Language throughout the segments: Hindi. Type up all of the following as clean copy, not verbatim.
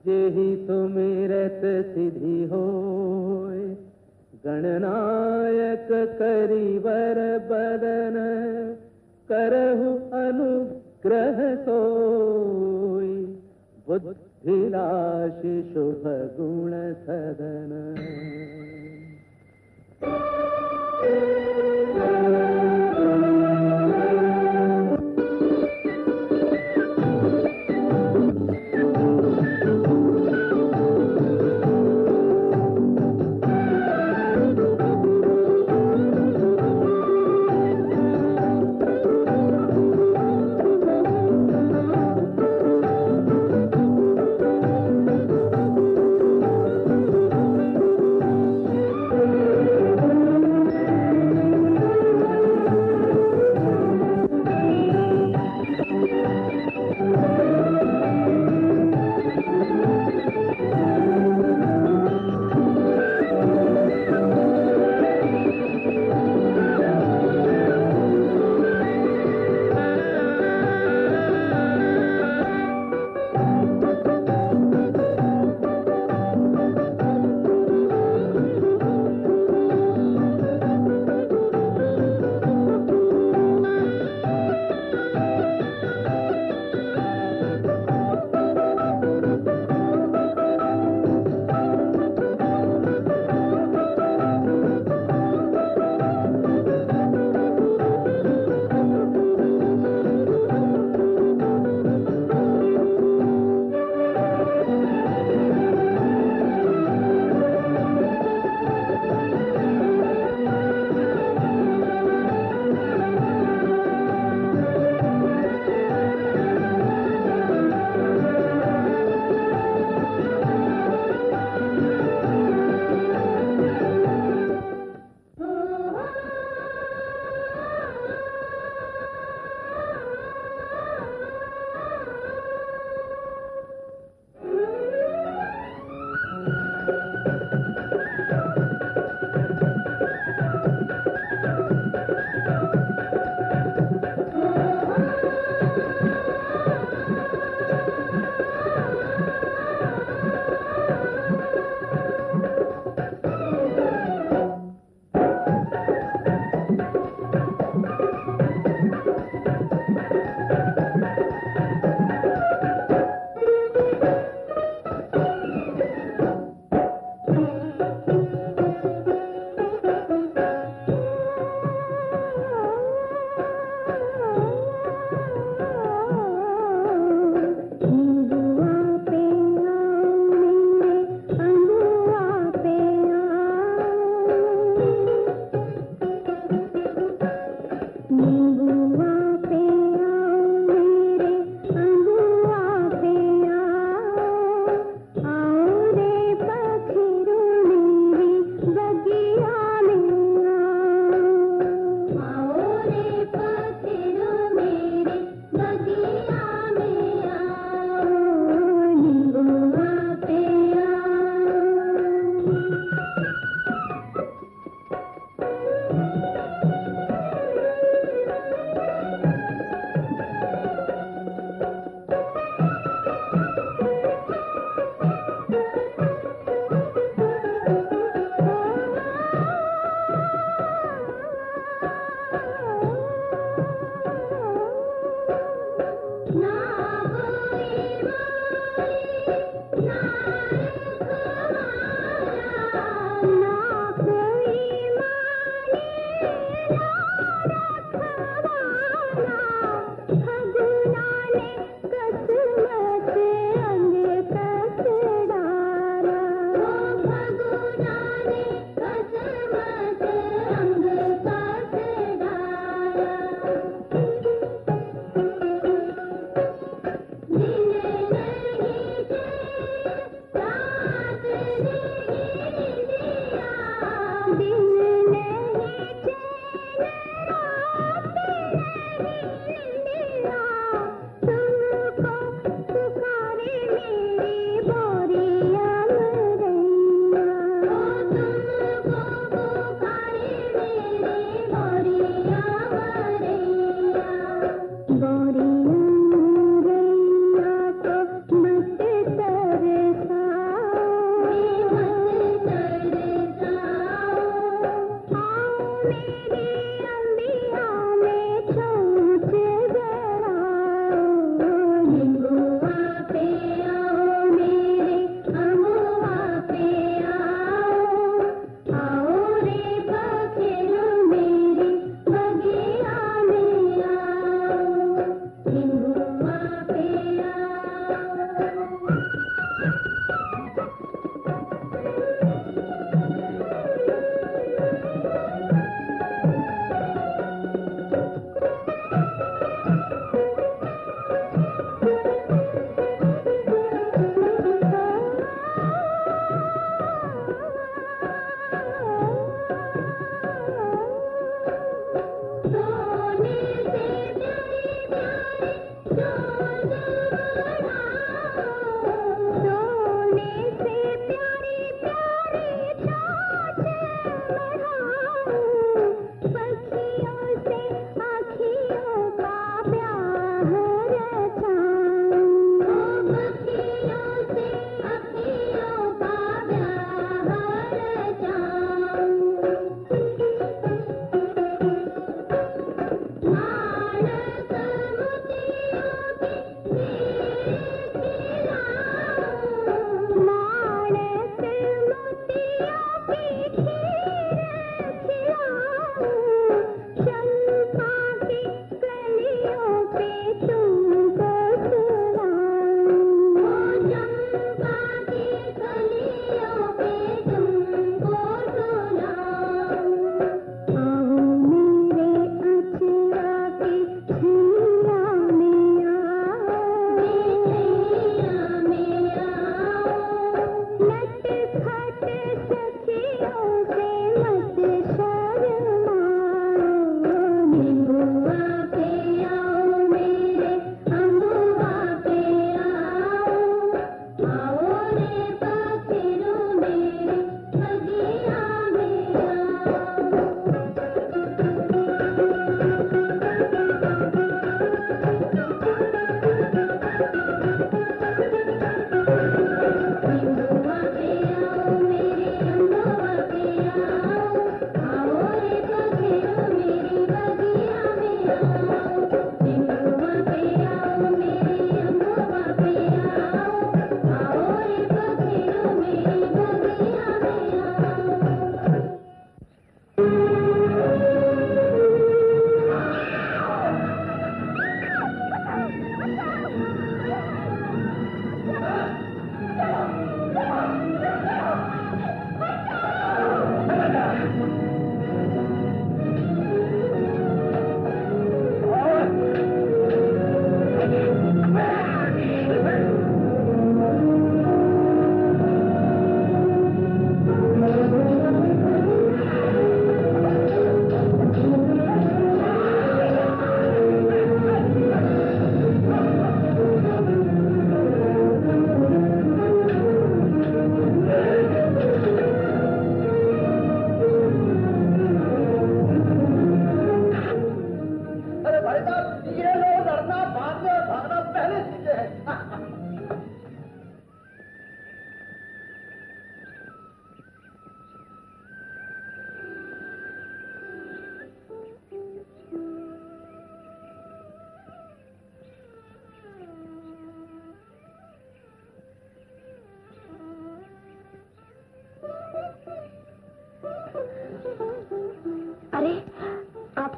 जेहि सुमिरत सिद्धि होय, गणनायक करिवर बदन, करहु अनुग्रह सोय, बुद्धिराशि शुभ गुण सदन।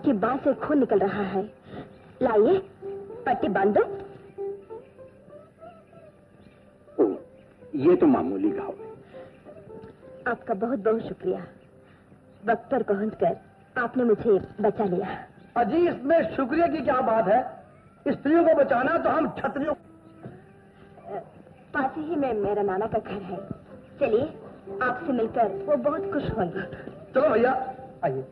कि बांह से खून निकल रहा है। लाइए, पट्टी बांध दो। ये तो मामूली घाव है। आपका बहुत बहुत शुक्रिया। वक्त पर पहुंचकर आपने मुझे बचा लिया। अजी, इसमें शुक्रिया की क्या बात है? स्त्रियों को बचाना तो हम क्षत्रियों। पास ही में मेरा नाना का घर है। चलिए, आपसे मिलकर वो बहुत खुश होंगे। चलो भैया, आइए।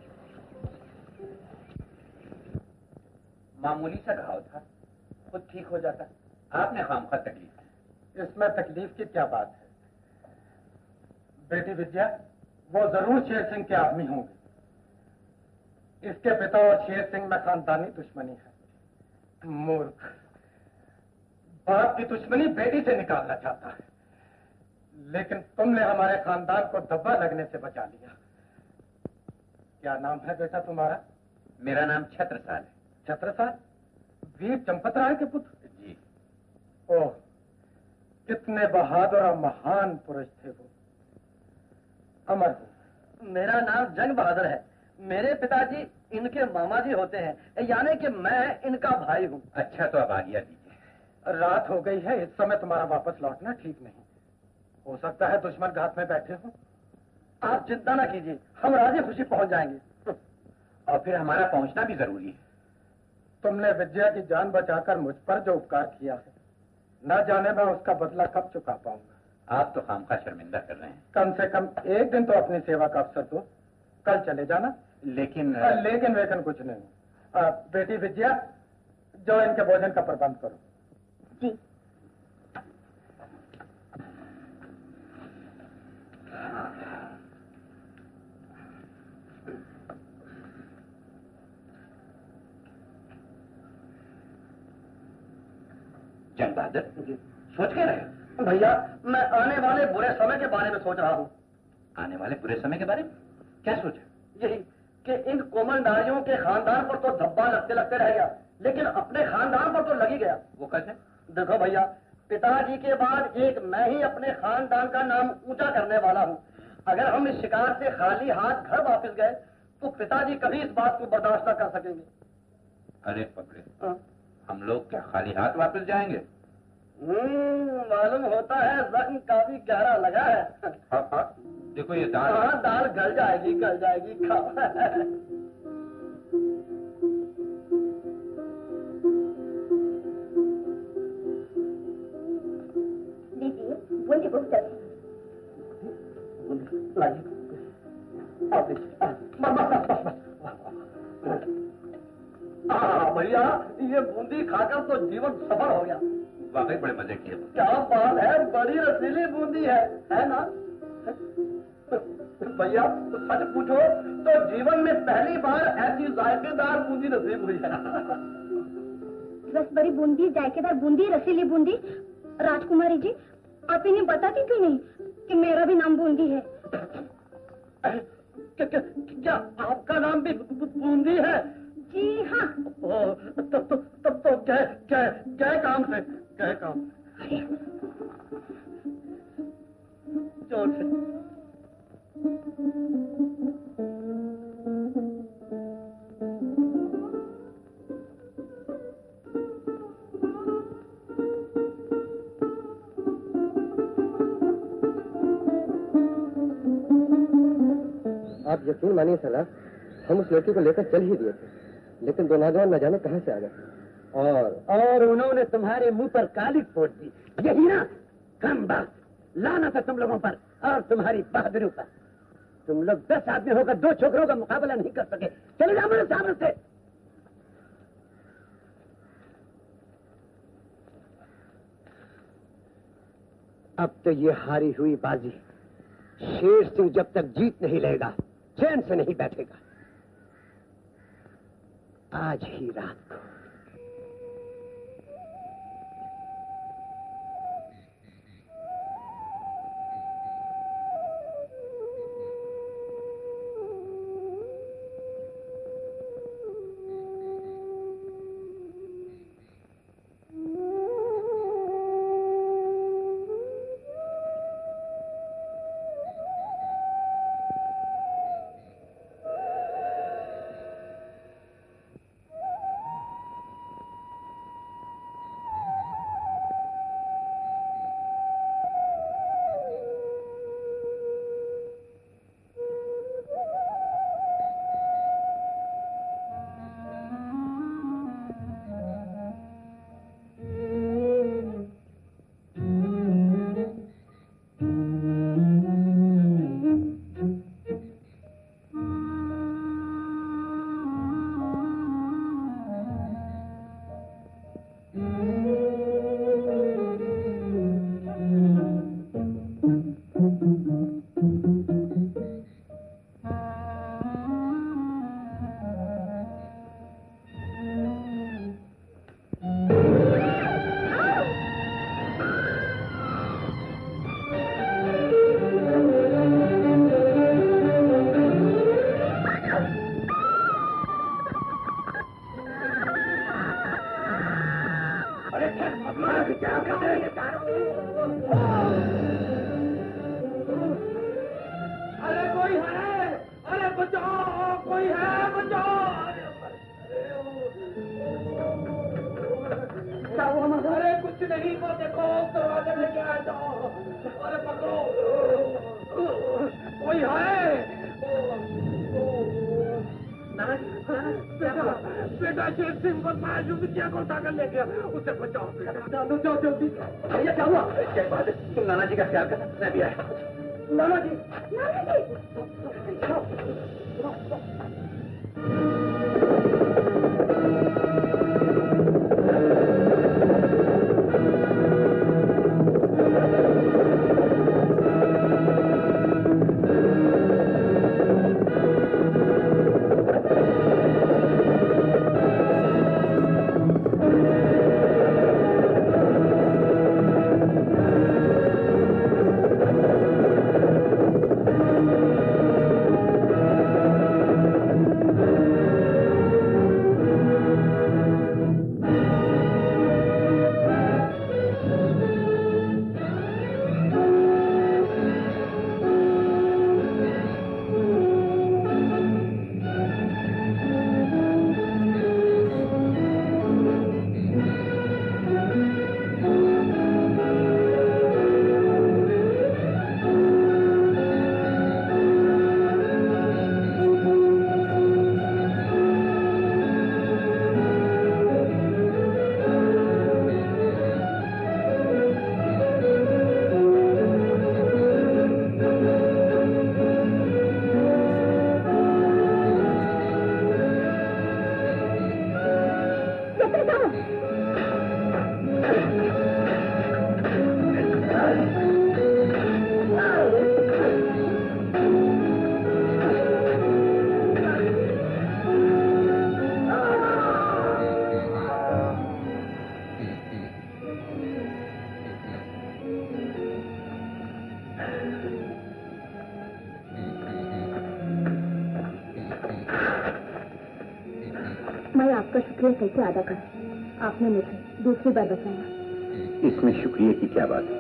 मामूली सा घाव था, खुद ठीक हो जाता। आपने खामखा तकलीफ की। इसमें तकलीफ की क्या बात है? बेटी विद्या, वो जरूर शेर सिंह के आदमी होंगे। इसके पिता और शेर सिंह में खानदानी दुश्मनी है। मूर्ख बाप की दुश्मनी बेटी से निकालना चाहता है, लेकिन तुमने हमारे खानदान को धब्बा लगने से बचा लिया। क्या नाम है बेटा तुम्हारा? मेरा नाम छत्रसाल है। छत्रसाल? वीर चंपत राय के पुत्र? जी। ओह, कितने बहादुर और महान पुरुष थे वो। अमर हो। मेरा नाम जंग बहादुर है। मेरे पिताजी इनके मामा जी होते हैं, यानी कि मैं इनका भाई हूँ। अच्छा, तो अब आज्ञा दीजिए। रात हो गई है, इस समय तुम्हारा वापस लौटना ठीक नहीं। हो सकता है दुश्मन घात में बैठे हो। आप चिंता न कीजिए, हम राजी खुशी पहुंच जाएंगे। और फिर हमारा पहुंचना भी जरूरी है। तुमने विद्या की जान बचाकर मुझ पर जो उपकार किया है, न जाने मैं उसका बदला कब चुका पाऊंगा। आप तो खामखा शर्मिंदा कर रहे हैं। कम से कम एक दिन तो अपनी सेवा का अवसर दो। कल चले जाना। लेकिन लेकिन वेकन कुछ नहीं। बेटी विद्या, जो इनके भोजन का प्रबंध करो। जी। जंग बहादुर, सोच के रहे? भैया, मैं आने वाले बुरे समय के बारे में सोच रहा हूँ। आने वाले बुरे समय के बारे में क्या सोचा? यही कि इन कोमल नारियों के खानदान पर तो धब्बा लगते लगते रह गया, लेकिन अपने खानदान पर तो लग ही गया। वो कैसे? देखो भैया, पिताजी के बाद एक मैं ही अपने खानदान का नाम ऊंचा करने वाला हूँ। अगर हम इस शिकार से खाली हाथ घर वापस गए तो पिताजी कभी इस बात को बर्दाश्त न कर सकेंगे। अरे पकड़े, हम लोग क्या खाली हाथ वापस जाएंगे? मालूम होता है जख्म काफी गहरा लगा है। हाँ, देखो ये दाल। हाँ, दाल गल जाएगी, गल जाएगी। खाओ। लीजिए, बूंदी बहुत अच्छी। लाइए। भैया, ये बूंदी खाकर तो जीवन सफल हो गया। वाकई बड़े मजे किए। क्या बात है, बड़ी रसीली बूंदी है ना? भैया, तो सच पूछो तो जीवन में पहली बार ऐसी जायकेदार बूंदी नसीब हुई है। रस भरी बूंदी, जायकेदार बूंदी, रसीली बूंदी। राजकुमारी जी, आप इन्हें बताती क्यों नहीं कि मेरा भी नाम बूंदी है? क्या आपका नाम भी बूंदी है? जी हाँ। तब तो गए काम से, गए काम। जोर से। आप यकीन मानिए सलाह, हम उस लड़की को लेकर चल ही दिए थे, लेकिन दो नौजवान न जाने कहां से आ गए और उन्होंने तुम्हारे मुंह पर काली फोड़ दी। यही ना? कम बात, लाना था तुम लोगों पर और तुम्हारी बहादुरी पर। तुम लोग 10 आदमी होकर 2 छोकरों का मुकाबला नहीं कर सके। चले जाओ मेरे सामने से। अब तो ये हारी हुई बाजी, शेर सिंह जब तक जीत नहीं लेगा चैन से नहीं बैठेगा। आज ही रात को क्या कर रहे अरे कोई है, अरे बचाओ, कोई है, बचाओ। अरे कुछ नहीं, वो देखो दरवाजे में क्या जाओ, अरे पकड़ो, कोई है। बेटा शेर सिंह बदमाश जो विद्या को उठाकर ले गया, उसे बचाओ बेटा। जाओ जाओ जल्दी। भैया क्या हुआ? क्या बात है? तुम नाना जी का ख्याल कर, मैं भी आया। नाना जी, नाना जी। मैं आपका शुक्रिया कैसे अदा करूं? आपने मुझे दूसरी बार बचाया। इसमें शुक्रिया की क्या बात है?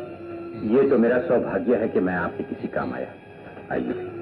ये तो मेरा सौभाग्य है कि मैं आपके किसी काम आया। आइए।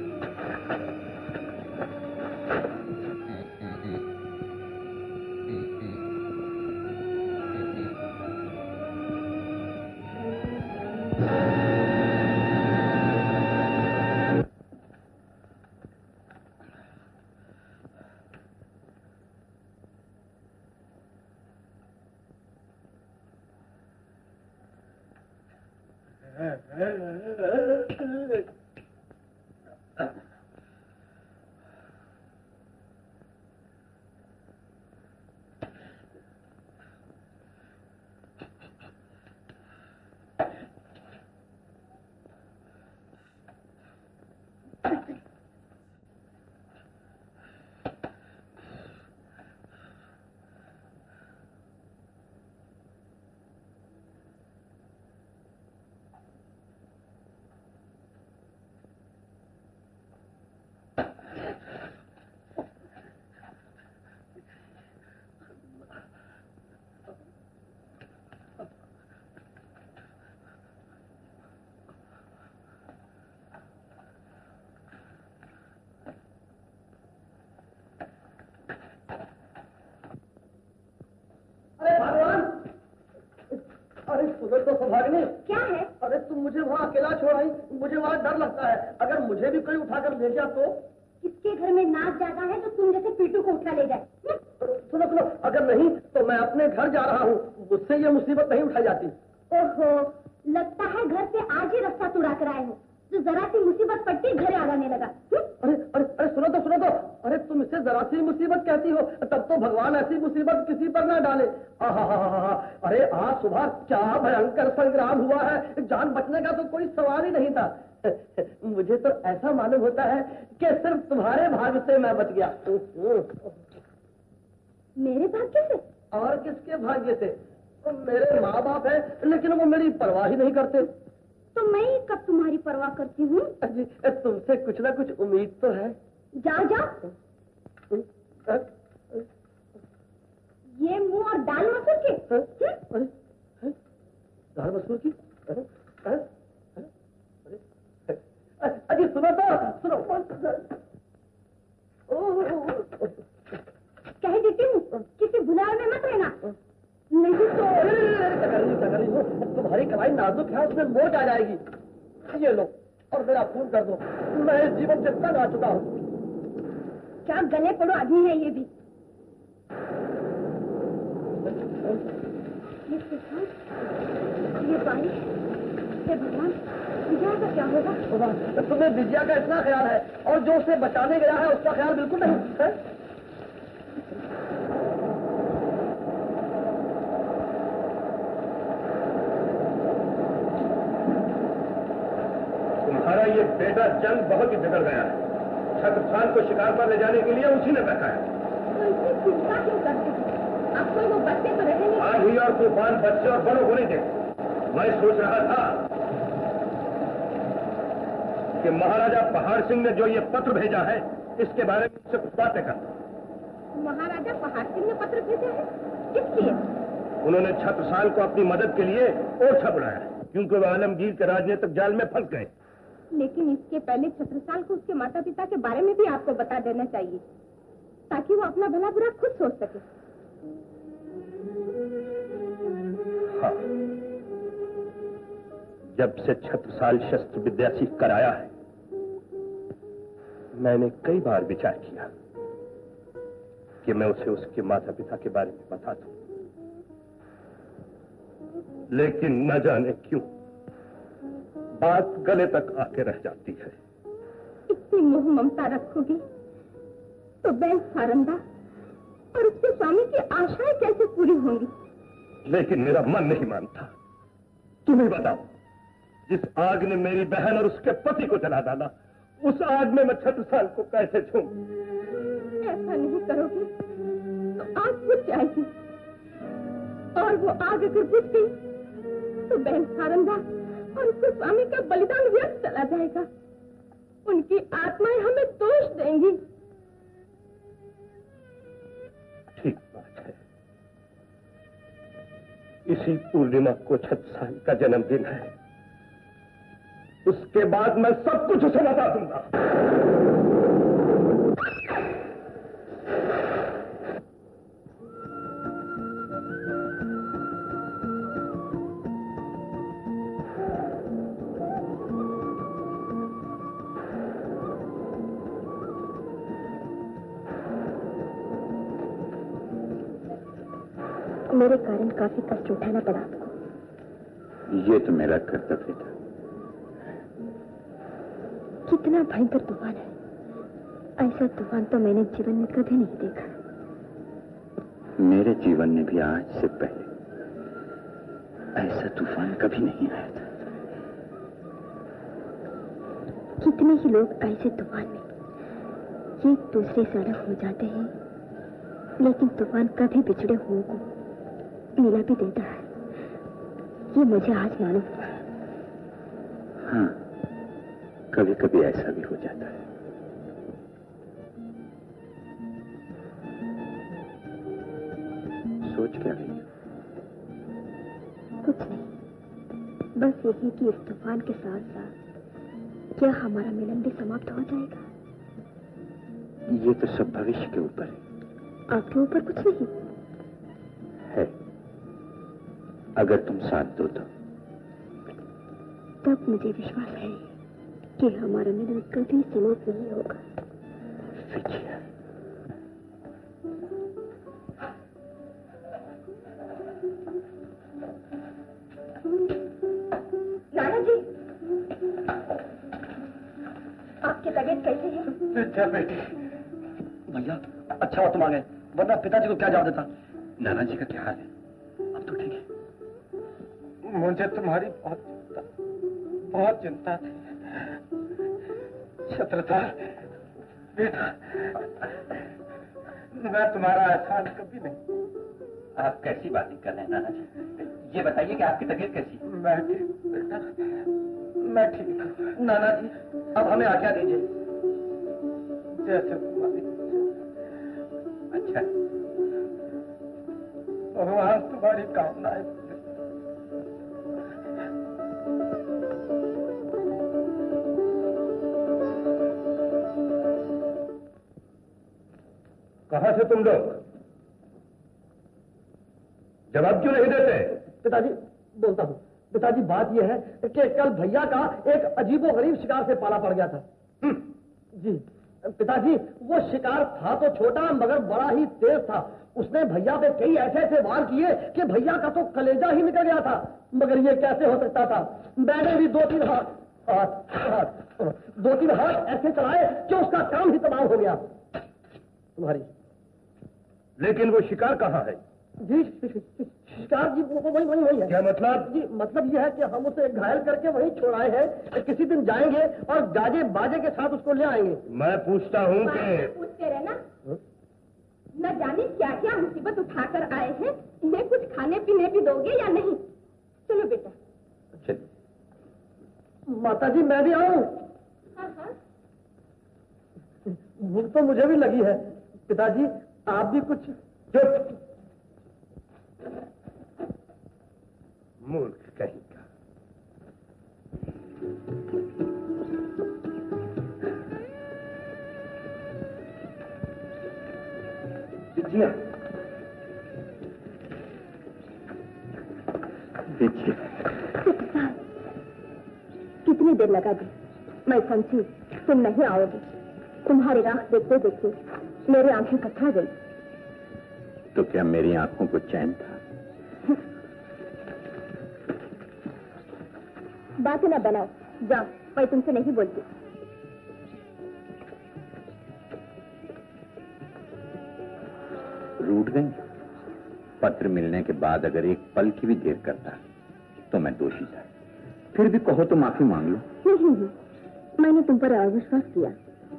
तो सौभाग्य क्या है? अरे तुम मुझे वहाँ अकेला छोड़ आई, मुझे वहाँ डर लगता है। अगर मुझे भी कोई उठाकर ले गया तो? किसके घर में नाच ज्यादा है तो तुम जैसे पीटू को उठा ले जाए? सुनो सुनो, अगर नहीं तो मैं अपने घर जा रहा हूँ, मुझसे ये मुसीबत नहीं उठाई जाती। ओहो, लगता है घर से आज ही रास्ता तुड़ा कर आए हो। जो जरा सी मुसीबत पड़ती घर आ जाने लगा। अरे अरे अरे सुनो तो, अरे तुम इसे जरा सी मुसीबत कहती हो, तब तो भगवान ऐसी मुसीबत किसी पर ना डाले। अरे आज सुबह क्या भयंकर संग्राम हुआ है, जान बचने का तो कोई सवाल ही नहीं था। मुझे तो ऐसा मालूम होता है कि सिर्फ तुम्हारे भाग्य से मैं बच गया। मेरे भाग्य से? और किसके भाग्य से? मेरे माँ बाप है, लेकिन वो मेरी परवाह ही नहीं करते। तो मैं कब तुम्हारी परवाह करती हूँ? तुमसे कुछ ना कुछ उम्मीद तो है। जाओ जाओ। ये मुंह और दाल मसूर के दाल मसूर की? अजी सुनो तो, सुनो। कह देती हूँ किसी भुलाए में मत रहना, नहीं तो तुम्हारी कलाई नाजुक है, उसमें मोच आ जाएगी। ये लो और मेरा खून कर दो, मैं इस जीवन से तंग आ चुका हूँ। क्या गले पड़ो आदमी है ये भी। ये बारिश, हे भगवान, विजया का क्या होगा? तुम्हें विजया का इतना ख्याल है और जो उसे बचाने गया है उसका ख्याल बिल्कुल नहीं है। तुम्हारा ये बेटा जंग बहुत ही बिगड़ गया है। छत्रसाल को शिकार पर ले जाने के लिए उसी ने बैठाया। तो इतनी चिंता क्यों करते हो? अब कोई वो बच्चे तो रहेंगे। आंधी और तूफान बच्चे और बड़ों को नहीं देते। मैं सोच रहा था कि महाराजा पहाड़ सिंह ने जो ये पत्र भेजा है इसके बारे में मुझसे कुछ बातें कर। महाराजा पहाड़ सिंह ने पत्र भेजा है? किस लिए? उन्होंने छत्रसाल को अपनी मदद के लिए ओछा बुलाया क्योंकि वह आलमगीर के राजनीतिक जाल में फंस गए। लेकिन इसके पहले छत्रसाल को उसके माता पिता के बारे में भी आपको बता देना चाहिए ताकि वो अपना भला बुरा खुद सोच सके। हाँ, जब से छत्रसाल शस्त्र विद्या सीख कर आया है मैंने कई बार विचार किया कि मैं उसे उसके माता पिता के बारे में बता दूं, लेकिन न जाने क्यों बात गले तक आके रह जाती है। इतनी मोह ममता रखोगी तो बहन सारंदा और उसके स्वामी की आशाएं कैसे पूरी होंगी? लेकिन मेरा मन नहीं मानता। तुम ही बताओ, जिस आग ने मेरी बहन और उसके पति को जला डाला उस आग में मैं छत्रसाल को कैसे छूऊं? ऐसा नहीं करोगे तो आग बुझ जाएगी और वो आग अगर बुझ गई तो बहन सारंदा और उसके स्वामी का बलिदान व्यर्थ चला जाएगा। उनकी आत्माएं हमें दोष देंगी। ठीक बात है। इसी पूर्णिमा को छत्रसाल का जन्मदिन है। उसके बाद मैं सब कुछ उसे बता दूंगा। मेरे कारण काफी कष्ट उठाना पड़ा आपको। ये तो मेरा कर्तव्य था। कितना भयंकर तूफान है, ऐसा तूफान तो मैंने जीवन में कभी नहीं देखा। मेरे जीवन में भी आज से पहले ऐसा तूफान कभी नहीं आया था। कितने ही लोग ऐसे तूफान में एक दूसरे से अलग हो जाते हैं, लेकिन तूफान कभी बिछड़े हुओं को मिला भी देता है। ये मुझे आज मालूम हुआ। हाँ, कभी कभी ऐसा भी हो जाता है। सोच क्या रही हो? कुछ नहीं, बस यही कि इस तूफान के साथ साथ क्या हमारा मिलन भी समाप्त हो जाएगा? ये तो सब भविष्य के ऊपर है। आपके ऊपर कुछ नहीं है। अगर तुम साथ दो तो। तब मुझे विश्वास है कि हमारा मिलन कभी समाप्त नहीं होगा। विजया, नाना जी, आपकी तबीयत कैसी है? विजया बेटी, भैया अच्छा हुआ तुम आ गए, वरना पिताजी को क्या जवाब देता। नाना जी का क्या हाल है? अब तो ठीक है। मुझे तुम्हारी बहुत चिंता थी छत्रसाल बेटा। मैं तुम्हारा एहसान कभी नहीं। आप कैसी बातें कर रहे हैं नाना जी? ये बताइए कि आपकी तबीयत कैसी है? मैं ठीक बेटा, मैं ठीक हूँ। नाना जी अब हमें आज्ञा दीजिए। जैसे तुम्हारी। अच्छा, भगवान तुम्हारी कामनाएं। कहां से तुम लोग? जवाब क्यों नहीं देते? पिताजी बोलता हूँ। पिताजी बात यह है कि कल भैया का एक अजीबोगरीब शिकार से पाला पड़ गया था। जी पिताजी, वो शिकार था तो छोटा मगर बड़ा ही तेज था। उसने भैया पे कई ऐसे ऐसे वार किए कि भैया का तो कलेजा ही निकल गया था। मगर ये कैसे हो सकता था? मैंने भी दो तीन हाथ ऐसे चलाए कि उसका काम ही तमाम हो गया। तुम्हारी लेकिन वो शिकार कहाँ है? जी शिकार जी वही है। क्या मतलब? जी मतलब यह है कि हम उसे घायल करके वहीं छोड़ाए हैं। किसी दिन जाएंगे और गाजे बाजे के साथ उसको ले आएंगे। मैं पूछता हूँ कि पूछते रहना, न जाने क्या क्या मुसीबत उठाकर आए हैं। इन्हें कुछ खाने पीने भी दोगे या नहीं? चलो बेटा। चलिए। माता जी मैं भी आऊं? हाँ। भूख तो मुझे भी लगी है। पिताजी आप भी कुछ। चुप। मूर्ख कहीं का। विजया, कितनी देर लगा दी? मैं समझी तुम नहीं आओगे। तुम्हारी राह देखते देखते मेरी आंखें कथा गई। तो क्या मेरी आंखों को चैन था? बातें न बनाओ, जाओ। मैं तुमसे नहीं बोलती। रूठ गई? पत्र मिलने के बाद अगर एक पल की भी देर करता तो मैं दोषी था। फिर भी कहो तो माफी मांग लो। नहीं, मैंने तुम पर अविश्वास किया।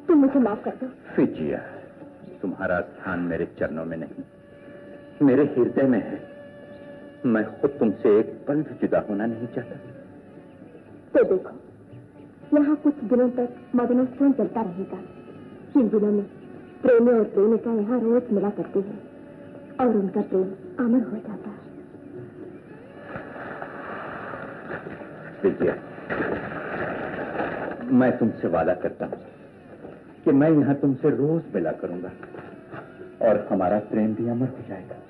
तुम मुझे माफ कर दो। फिजिया, तुम्हारा स्थान मेरे चरणों में नहीं, मेरे हृदय में है। मैं खुद तुमसे एक पल भी जुदा होना नहीं चाहता। तो देखो, यहाँ कुछ दिनों तक मदनोत्सव चलता रहेगा। इन दिनों में प्रेमी और प्रेमिका यहाँ रोज मिला करते हैं और उनका प्रेम अमर हो जाता है। विजया, मैं तुमसे वादा करता हूँ कि मैं यहाँ तुमसे रोज मिला करूंगा और हमारा प्रेम भी अमर हो जाएगा।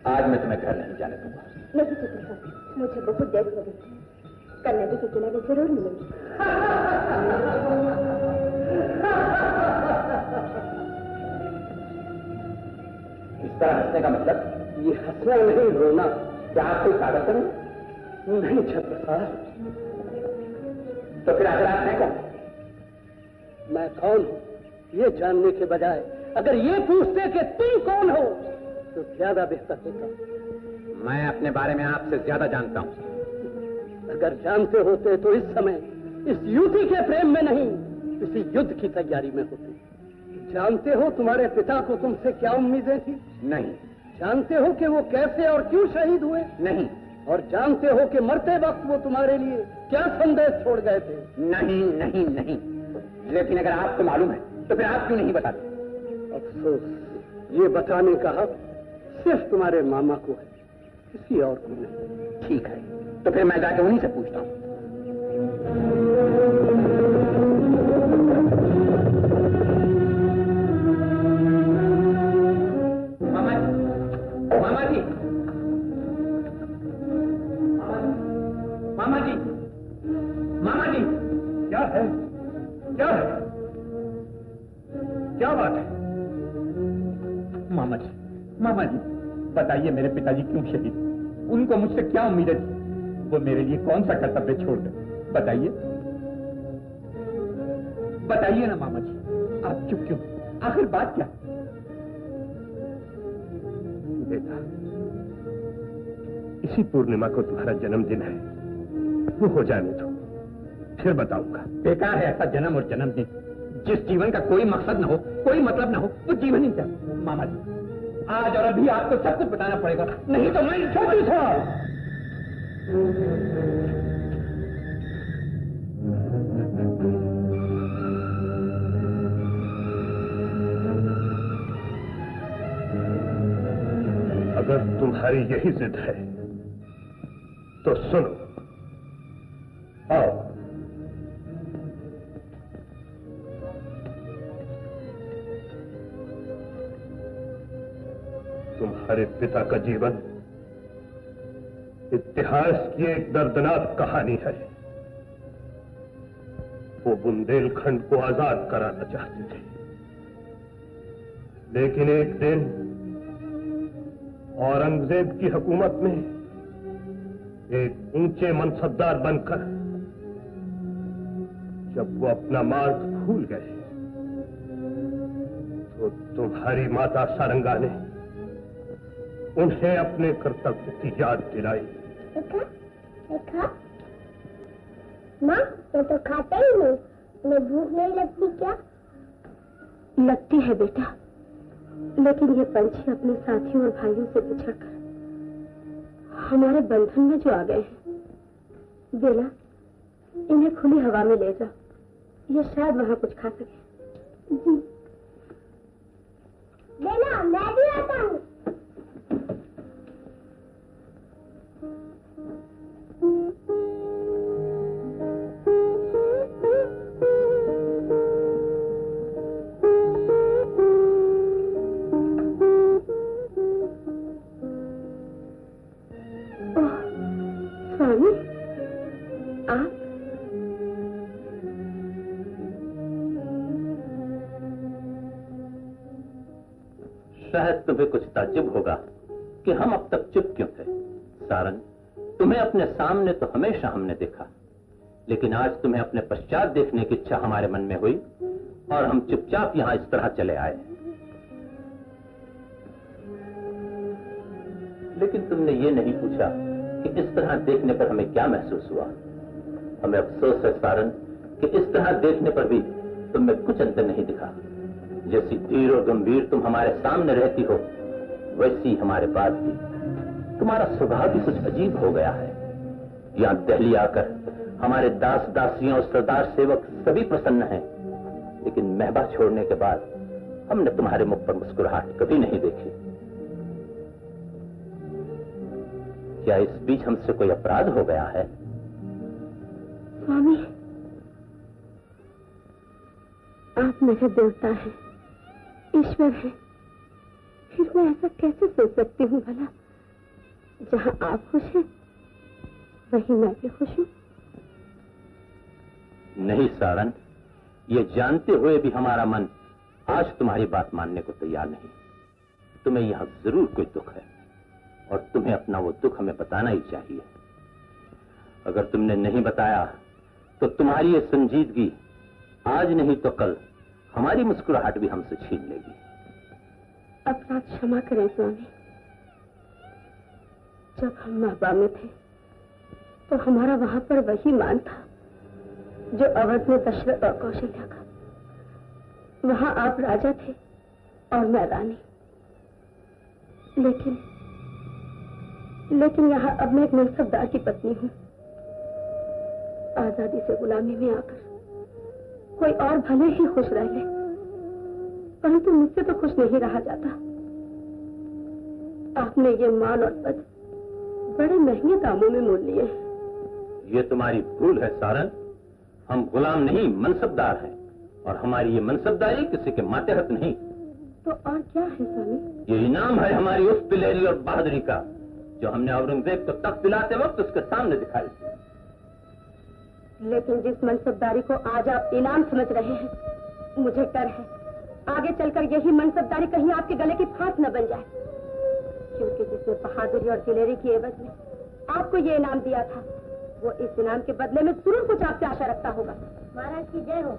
आज मैं तुम्हें घर नहीं जाने दूंगा। नहीं सुपर साहब, मुझे बहुत देर हो गई। कल नदी के किनारे जरूर मिलेंगे। इस तरह हंसने का मतलब? ये हंसना नहीं, रोना। क्या आप कोई पागल करें? नहीं छत्र साहब। तो फिर आखिर आप हैं कौन? मैं कौन हूँ ये जानने के बजाय अगर ये पूछते कि तुम कौन हो तो ज्यादा बेहतर होता। मैं अपने बारे में आपसे ज्यादा जानता हूँ। अगर जानते होते तो इस समय इस युवती के प्रेम में नहीं, किसी युद्ध की तैयारी में होते। जानते हो तुम्हारे पिता को तुमसे क्या उम्मीदें थी? नहीं। जानते हो कि वो कैसे और क्यों शहीद हुए? नहीं। और जानते हो कि मरते वक्त वो तुम्हारे लिए क्या संदेश छोड़ गए थे? नहीं नहीं नहीं। लेकिन अगर आपको मालूम है तो फिर आप क्यों नहीं बताते? अफसोस, ये बताने का हक सिर्फ तुम्हारे मामा को है, किसी और को नहीं। ठीक है, तो फिर मैं जाके उन्हीं से पूछता हूँ। मामा जी, मामा जी, मामा जी, क्या है? क्या है? क्या बात है? मामा जी बताइए, मेरे पिताजी क्यों शहीद? उनको मुझसे क्या उम्मीद थी? वो मेरे लिए कौन सा कर्तव्य छोड़ गए? बताइए, बताइए ना मामा जी, आप चुप क्यों? आखिर बात क्या? बेटा, इसी पूर्णिमा को तुम्हारा जन्मदिन है, वो हो जाने दो, फिर बताऊंगा। बेकार है ऐसा जन्म और जन्मदिन। जिस जीवन का कोई मकसद न हो, कोई मतलब न हो, वो जीवन ही क्या? मामा जी, आज और अभी आपको सब कुछ बताना पड़ेगा, नहीं तो मैं छोटी था। अगर तुम्हारी यही जिद है तो सुनो, आओ। तुम्हारे पिता का जीवन इतिहास की एक दर्दनाक कहानी है। वो बुंदेलखंड को आजाद कराना चाहते थे, लेकिन एक दिन औरंगजेब की हुकूमत में एक ऊंचे मनसबदार बनकर जब वो अपना मार्ग भूल गए तो तुम्हारी माता सारंगा ने उन्हें अपने कर्तव्य की याद दिलाई। देखा? माँ, मैं तो खाता ही नहीं। तुम्हें भूख नहीं लगती क्या? लगती है बेटा, लेकिन ये पंछी अपने साथियों और भाइयों से बिछड़कर हमारे बंधन में जो आ गए हैं, बेला, इन्हें खुली हवा में ले जाओ, ये शायद वहां कुछ खा सके। जी बेला, मैं भी आता हूँ। स्वामी, आप? शायद तुम्हें कुछ ताज्जुब होगा कि हम अब तक चुप क्यों थे। सारंग, तुम्हें अपने सामने तो हमेशा हमने देखा, लेकिन आज तुम्हें अपने पश्चात देखने की इच्छा हमारे मन में हुई और हम चुपचाप यहां इस तरह चले आए। लेकिन तुमने ये नहीं पूछा कि इस तरह देखने पर हमें क्या महसूस हुआ। हमें अफसोस है सारंग कि इस तरह देखने पर भी तुम्हें कुछ अंतर नहीं दिखा। जैसी धीर और गंभीर तुम हमारे सामने रहती हो, वैसी हमारे पास भी तुम्हारा स्वभाव भी कुछ अजीब हो गया है। यहाँ दिल्ली आकर हमारे दास दासियां और सरदार सेवक सभी प्रसन्न हैं, लेकिन महबा छोड़ने के बाद हमने तुम्हारे मुख पर मुस्कुराहट कभी नहीं देखी। क्या इस बीच हमसे कोई अपराध हो गया है? स्वामी, आप मेरे देवता हैं, ईश्वर हैं, फिर मैं ऐसा कैसे सोच सकती हूँ भला? जहाँ आप खुश हैं वहीं मैं भी खुश हूँ। नहीं सारन, ये जानते हुए भी हमारा मन आज तुम्हारी बात मानने को तैयार नहीं। तुम्हें यहां जरूर कोई दुख है और तुम्हें अपना वो दुख हमें बताना ही चाहिए। अगर तुमने नहीं बताया तो तुम्हारी ये संजीदगी आज नहीं तो कल हमारी मुस्कुराहट भी हमसे छीन लेगी। अपराध क्षमा करें स्वामी। जब हम महबा में थे तो हमारा वहां पर वही मान था जो अवध में दशरथ और कौशल्या का। वहां आप राजा थे और मैं रानी। लेकिन यहाँ अब मैं एक मनसबदार की पत्नी हूँ। आजादी से गुलामी में आकर कोई और भले ही खुश रह ले, परंतु मुझसे तो खुश नहीं रहा जाता। आपने ये मान और पद बड़े महंगे दामों में मोल लिए हैं। ये तुम्हारी भूल है सारन। हम गुलाम नहीं मनसबदार हैं और हमारी ये मनसबदारी किसी के मातहत नहीं। तो और क्या है स्वामी? ये इनाम है हमारी उस दिलेरी और बहादुरी का जो हमने औरंगजेब को तख्त दिलाते वक्त उसके सामने दिखाई। लेकिन जिस मनसबदारी को आज आप इनाम समझ रहे हैं, मुझे डर है आगे चलकर यही मनसबदारी कहीं आपके गले की फांस न बन जाए। क्योंकि जिसने बहादुरी और दिलेरी की एवज में आपको ये इनाम दिया था, वो इस इनाम के बदले में जरूर कुछ आपसे आशा रखता होगा। महाराज की जय हो।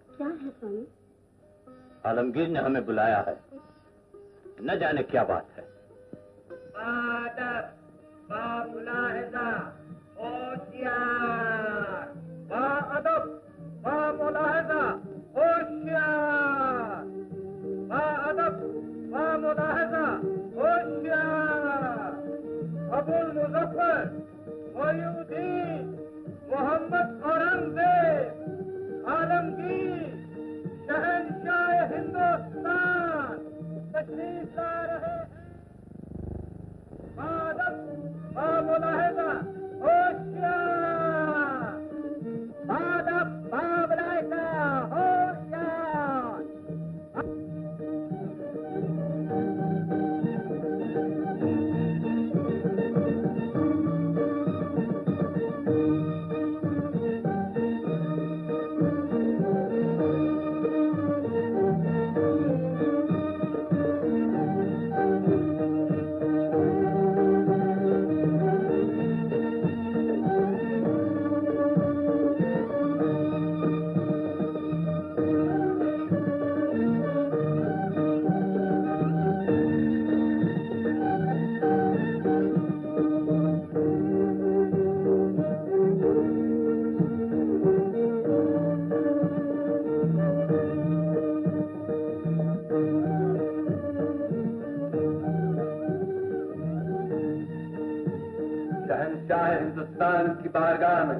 क्या है स्वामी? आलमगीर ने हमें बुलाया है, न जाने क्या बात है। मुलाहिजा, होशियार, बाअदब, बामुलाहिजा, होशियार, बाअदब, बामुलाहिजा, होशियार। अबुल मुजफ्फर, मोयुद्दीन, मोहम्मद औरंगजेब, आलमगीर, शहंशाह हिंदुस्तान तशरीफ ला रहे हैं। बाअदब, बामुलाहिजा, होशियार, बाअदब, बामुलाहिजा, होशियार। शहंशाह हिंदुस्तान की बारगाह में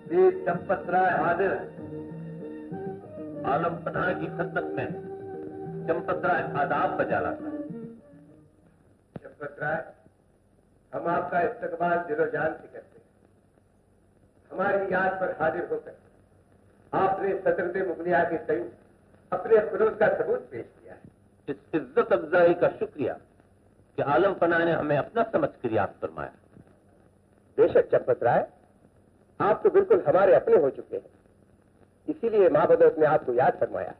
वीर चंपत राय हाजिर है। आलम पनाह की खिदमत में चंपत राय आदाब बजा लाता है। चंपत राय, हम आपका इस्तकबाल दिलो जान से करते हैं। हमारी याद पर हाजिर होकर आपने सदरते मुगलिया के तय अपने फिरोज का सबूत पेश किया है। इस इज्जत अफजाई का शुक्रिया कि आलम पनाह ने हमें अपना समझ कर याद फरमाया। बेशक चंपत राय, आप तो बिल्कुल हमारे अपने हो चुके हैं, इसीलिए मां बदौलत ने आपको याद फरमाया है।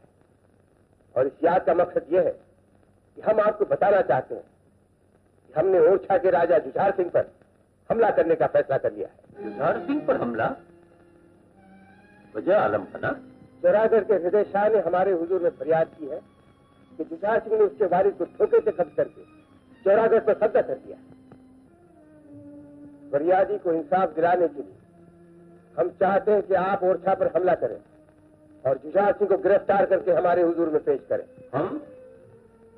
और इस याद का मकसद यह है कि हम आपको बताना चाहते हैं कि हमने ओरछा के राजा जुझार सिंह पर हमला करने का फैसला कर लिया है। जुझार सिंह पर हमला? वजह आलम पनाह? चौरागढ़ के हृदय शाह ने हमारे हुजूर में फरियाद की है कि जुझार सिंह ने उसके वारिस को धोखे से कब्ज करके चौरागढ़ पर कब्जा कर दिया। फरियादी को इंसाफ दिलाने के लिए हम चाहते हैं कि आप ओरछा पर हमला करें और जुझार सिंह को गिरफ्तार करके हमारे हुजूर में पेश करें। हम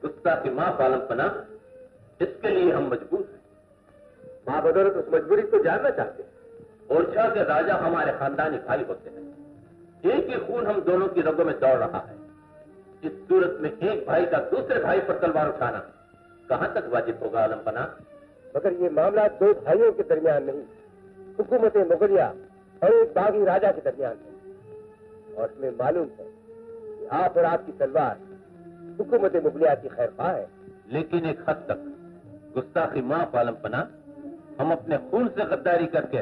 गुस्ताखी माफ आलम पनाह, इसके लिए हम मजबूर हैं। मां बदौलत उस मजबूरी को जानना चाहते हैं। ओरछा के राजा हमारे खानदानी भाई होते हैं, एक ही खून हम दोनों की रगों में दौड़ रहा है। इस सूरत में एक भाई का दूसरे भाई पर तलवार उठाना कहां तक वाजिब होगा आलम पना? मगर ये मामला दो भाइयों के दरमियान नहीं, हुकूमत मुगलिया और एक बागी राजा के दरमियान है। और तुम्हें मालूम है कि आप और आपकी तलवार हुकूमत मुगलिया की खैरख्वाह है। लेकिन एक हद तक गुस्ताखी माफ आलम पना। हम अपने खून से गद्दारी करके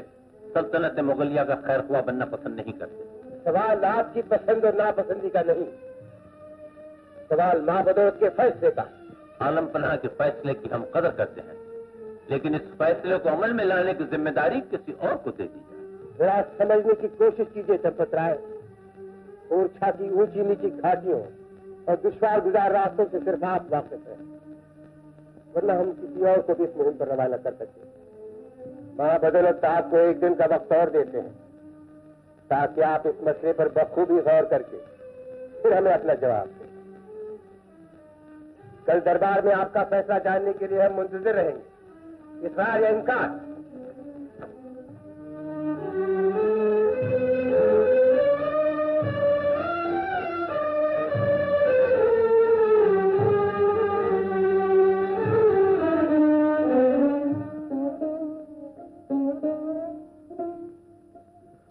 सल्तनत मुगलिया का खैरख्वाह बनना पसंद नहीं करते। सवाल आपकी पसंद और नापसंदी का नहीं, सवाल माँ बदौलत के फैसले का। आलम पनाह के फैसले की हम कदर करते हैं, लेकिन इस फैसले को अमल में लाने की जिम्मेदारी किसी और को दे दी जाए। जरा समझने की कोशिश कीजिए चंपत राय। ओरछा की ऊंची नीची घाटियों और दुश्वार गुजार रास्तों से सिर्फ आप वाकिफ हैं, वरना हम किसी और को भी इस मुहिम पर रवाना कर सकते हैं। माँ बदौलत आपको एक दिन का वक्त और देते हैं ताकि आप इस मसले पर बखूबी गौर करके फिर हमें अपना जवाब दें। कल दरबार में आपका फैसला जानने के लिए हम मुंतजिर रहेंगे। इकरार या इनकार?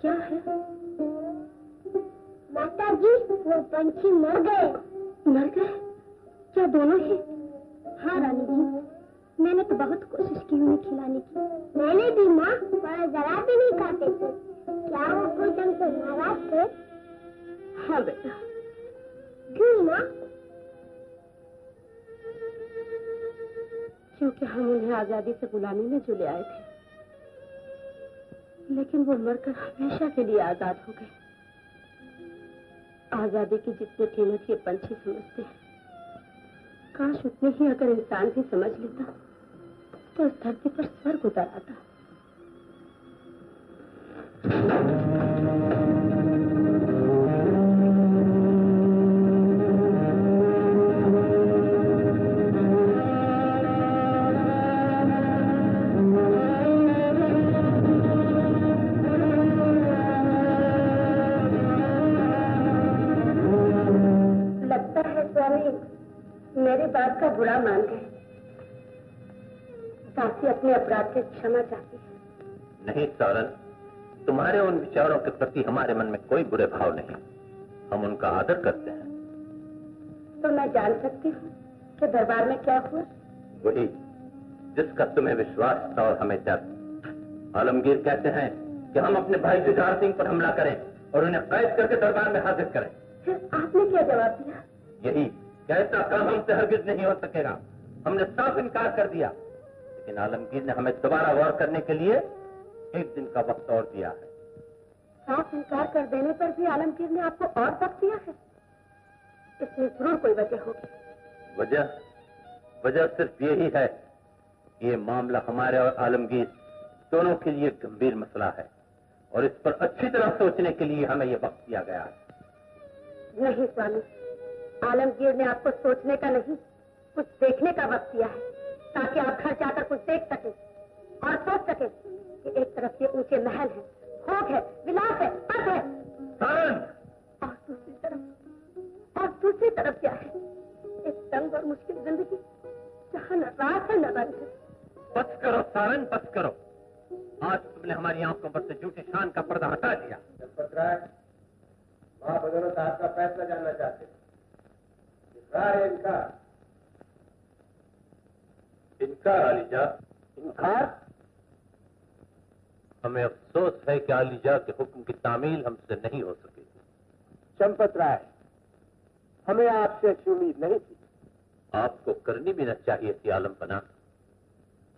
क्या है माता जी? वो पंछी मर गए। मर गए? क्या दोनों ही? हाँ रानी जी, मैंने तो बहुत कोशिश की उन्हें खिलाने की। मैंने भी माँ, पर जरा भी नहीं खाते थे। क्या वो कुछ हमसे नाराज थे? हाँ बेटा। क्यों माँ? क्योंकि हम उन्हें आजादी से गुलामी में जो ले आए थे, लेकिन वो मरकर हमेशा के लिए आजाद हो गए। आजादी की जितनी कीमत ये पंछी समझते हैं, काश उतने ही अगर इंसान भी समझ लेता तो इस धरती पर स्वर्ग उतर आता। लगता है स्वामी मेरी बात का बुरा मान गए। दासी अपने अपराध की क्षमा चाहती है। नहीं सारन, तुम्हारे उन विचारों के प्रति हमारे मन में कोई बुरे भाव नहीं। हम उनका आदर करते हैं। तो मैं जान सकती हूँ कि दरबार में क्या हुआ? वही जिसका तुम्हें विश्वास था और हमें डर। आलमगीर कहते हैं कि हम अपने भाई जुझार सिंह पर हमला करें और उन्हें कैद करके दरबार में हाजिर करें। फिर आपने क्या जवाब दिया? यही कि ऐसा काम हमसे हरगिज नहीं हो सकेगा। हमने साफ इनकार कर दिया, लेकिन आलमगीर ने हमें दोबारा गौर करने के लिए एक दिन का वक्त और दिया है। साफ इनकार कर देने पर भी आलमगीर ने आपको और वक्त दिया है? इसमें जरूर कोई वजह होगी। वजह सिर्फ यही है कि ये मामला हमारे और आलमगीर दोनों के लिए गंभीर मसला है और इस पर अच्छी तरह सोचने के लिए हमें ये वक्त दिया गया है। नहीं स्वामी, आलमगीर ने आपको सोचने का नहीं, कुछ देखने का वक्त दिया है ताकि आप घर जाकर कुछ देख सके और सोच सके कि एक तरफ ये ऊंचे महल है, भोग है, विलास है, पद है, और दूसरी तरफ क्या है? एक तंग और मुश्किल जिंदगी जहाँ न रात है न रंग है। बस करो सारन, बस करो। आज तुमने हमारी आंखों पर से झूठी शान का पर्दा हटा दिया। चंपत राय, माँ बदौलत आपका फैसला जानना चाहते हैं। इनकार है इनकार? इनकार आलिजा। इनकार? हमें अफसोस है कि आलिजा के हुक्म की तामील हमसे नहीं हो सकेगी। चंपत राय, हमें आपसे अच्छी उम्मीद नहीं थी। आपको करनी भी न चाहिए थी आलम पना।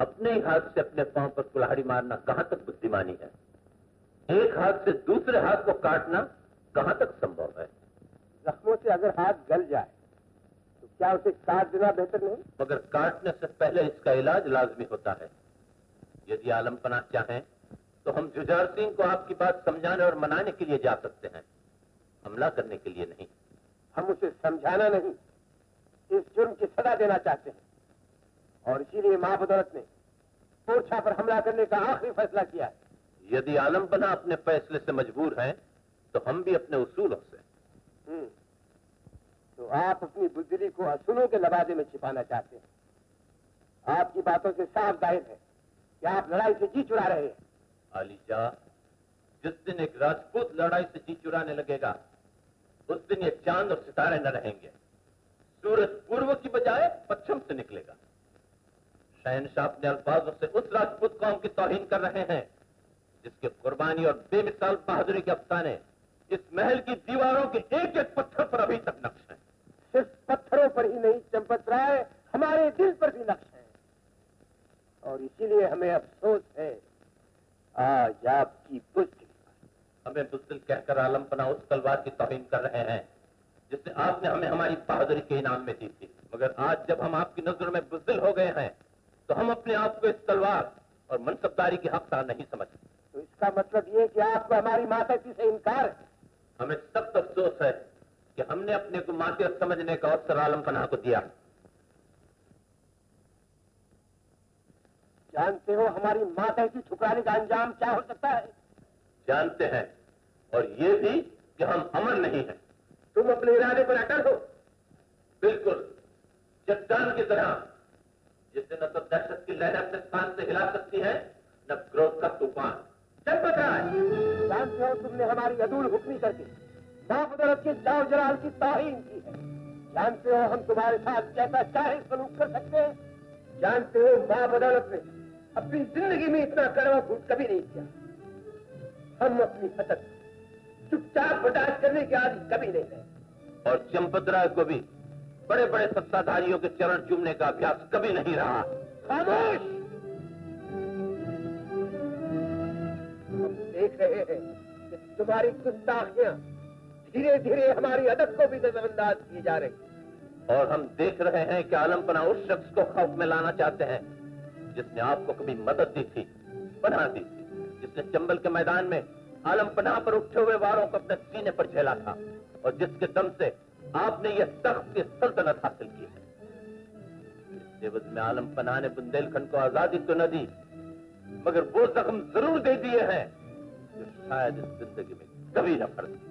अपने ही हाथ से अपने पांव पर कुल्हाड़ी मारना कहां तक बुद्धिमानी है? एक हाथ से दूसरे हाथ को काटना कहां तक संभव है? जख्मों से अगर हाथ गल जाए तो क्या उसे काट देना बेहतर नहीं? मगर काटने से पहले इसका इलाज लाजमी होता है। यदि आलम पना चाहें तो हम जुझार सिंह को आपकी बात समझाने और मनाने के लिए जा सकते हैं, हमला करने के लिए नहीं। हम उसे समझाना नहीं, इस जुर्म की सजा देना चाहते हैं और इसीलिए माँ बदौलत ने ओरछा पर हमला करने का आखिरी फैसला किया है। यदि आलम पना अपने फैसले से मजबूर हैं तो हम भी अपने उसूलों से। तो आप अपनी बुजदिली को असूलों के लबादे में छिपाना चाहते हैं। आपकी बातों से साफ जाहिर है कि आप लड़ाई से जी चुरा रहे हैं। आलीजा, जिस दिन एक राजपूत लड़ाई से जी चुराने लगेगा उस दिन ये चांद और सितारे न रहेंगे। सूरज पूर्व की बजाय पश्चिम से निकलेगा। शहनशाह अपने अल्फाजों से उस राजपूत कौम की तौहीन कर रहे हैं जिसके कुर्बानी और बेमिसाल बहादुरी के अफसाने इस महल की दीवारों के एक एक पत्थर पर अभी तक नक्श हैं। सिर्फ पत्थरों पर ही नहीं चंपत राय, हमारे दिल पर भी नक्श है। और इसीलिए हमें अफसोस है आज आपकी बुज़दिली। हमें बुज़दिल कहकर आलमपना उस तलवार की तौहीन कर रहे हैं जिससे आपने हमें हमारी बहादुरी के इनाम में दी थी। मगर आज जब हम आपकी नजर में बुज़दिल हो गए हैं तो हम अपने आप को इस तलवार और मनसबदारी के हकदार नहीं समझते। तो इसका मतलब ये कि आपको हमारी मातहती से इनकार है। हमें सख्त अफसोस है कि हमने अपने को मातियत समझने का अवसर आलमपना को दिया। जानते हो हमारी मातहती ठुकराने का अंजाम क्या हो सकता है? जानते हैं, और ये भी कि हम अमर नहीं हैं। तुम अपने इरादे पर अटल हो? बिल्कुल, चट्टान की तरह जिससे न तो दहशत की लहर अपने स्थान से हिला सकती है न क्रोध का तूफान। चंपत राय, जानते हो तुमने हमारी अदूल हुक्मी करके बाप-उदरत के जाओ जलाल की तौहीन की है। जानते हो हम तुम्हारे साथ कैसा चाहे सलूक कर सकते हैं। जानते हो बाप अदालत ने अपनी जिंदगी में इतना कड़वा घूट कभी नहीं किया। हम अपनी हसद चुपचाप बर्दाश्त करने के आदि कभी नहीं रहे। और चंपत राय को भी बड़े बड़े सत्ताधारियों के चरण चूमने का अभ्यास कभी नहीं रहा। खामोश! हम देख रहे हैं कि तुम्हारी गुस्ताखियां धीरे धीरे हमारी अदब को भी नजरअंदाज की जा रही। और हम देख रहे हैं कि आलमपना उस शख्स को खौफ में लाना चाहते हैं जिसने आपको कभी मदद दी थी, पनाह दी थी, जिसने चंबल के मैदान में आलमपना पर उठे हुए वारों को अपने सीने पर झेला था और जिसके दम से आपने यह तख्त की सल्तनत हासिल की है। इस एवज में आलमपना ने बुंदेलखंड को आजादी तो न दी मगर वो जख्म जरूर दे दिए हैं जो शायद इस जिंदगी में कभी न भर सके।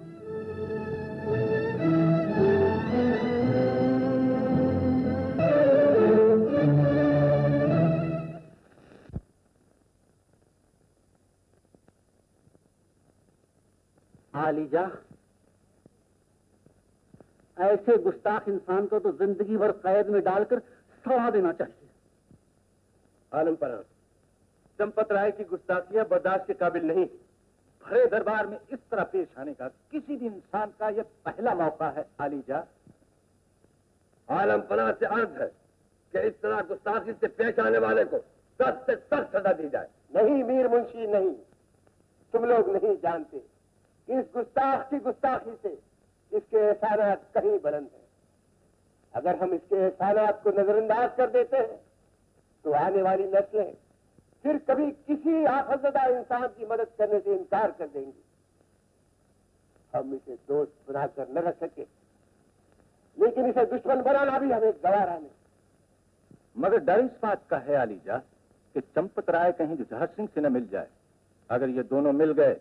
आलीजा, ऐसे गुस्ताख इंसान को तो जिंदगी भर कैद में डालकर सड़ा देना चाहिए। आलमपना, चंपत राय की गुस्ताखियां बर्दाश्त के काबिल नहीं। भरे दरबार में इस तरह पेश आने का किसी भी इंसान का यह पहला मौका है। आलीजा, आलमपना से अर्ज है कि इस तरह गुस्ताखी से पेश आने वाले को सख्त से सख्त सजा दी जाए। नहीं मीर मुंशी, नहीं, तुम लोग नहीं जानते इस गुस्ताख की गुस्ताखी से इसके एहसानात कहीं बुलंद है। अगर हम इसके एहसानात को नजरअंदाज कर देते हैं तो आने वाली नस्लें फिर कभी किसी आफतज़दा इंसान की मदद करने से इनकार कर देंगी। हम इसे दोस्त बनाकर न रख सके लेकिन इसे दुश्मन बनाना भी हमें गवारा नहीं। मगर डर इस बात का है आलीजा कि चंपत राय कहीं जुझार सिंह से न मिल जाए। अगर ये दोनों मिल गए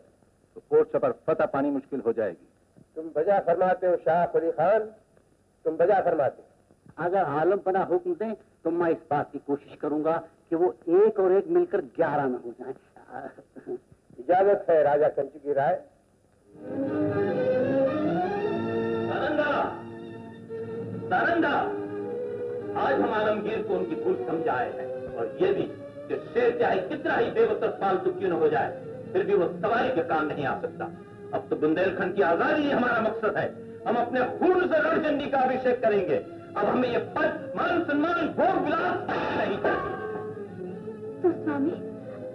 तो कोर्ट सफर फतह पानी मुश्किल हो जाएगी। तुम बजा फरमाते हो शाह अली खान, तुम बजा फरमाते। अगर आलमपना हुक्म दें तो मैं इस बात की कोशिश करूंगा कि वो एक और एक मिलकर 11 न हो जाएं। इजाजत है राजा कंचुकी राय। सानंदा, सानंदा, आज हम आलमगीर को उनकी भूल समझ आए हैं और ये भी कि शेर चाहे कितना ही बेवकूफ फालतू क्यों न हो जाए फिर भी वो सवारी के काम नहीं आ सकता। अब तो बुंदेलखंड की आजादी ही हमारा मकसद है। हम अपने खून से रणचंडी का अभिषेक करेंगे। अब हमें ये पद, मान सम्मान, भोग विलास नहीं चाहिए। तो स्वामी,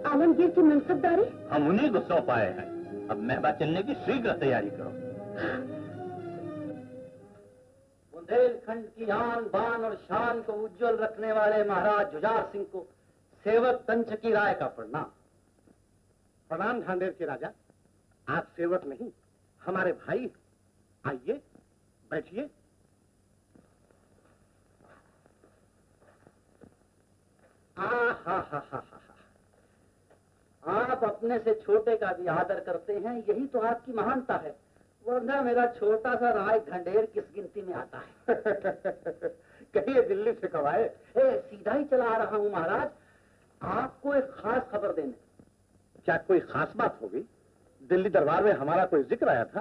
आलमगीर की मनसबदारी हम उन्हीं को सौंप आए हैं। अब महबा चलने की शीघ्र तैयारी करो। बुंदेलखंड की आन बान और शान को उज्जवल रखने वाले महाराज जुझार सिंह को सेवक कंचकी राय का प्रणाम। प्रणाम ढांढेर के राजा। आप सेवक नहीं, हमारे भाई। आइए, बैठिए। आप अपने से छोटे का भी आदर करते हैं, यही तो आपकी महानता है। वरना मेरा छोटा सा राय खंडेर किस गिनती में आता है? कहिए दिल्ली से कब आए? सीधा ही चला आ रहा हूँ महाराज, आपको एक खास खबर देने। क्या कोई खास बात होगी? दिल्ली दरबार में हमारा कोई जिक्र आया था?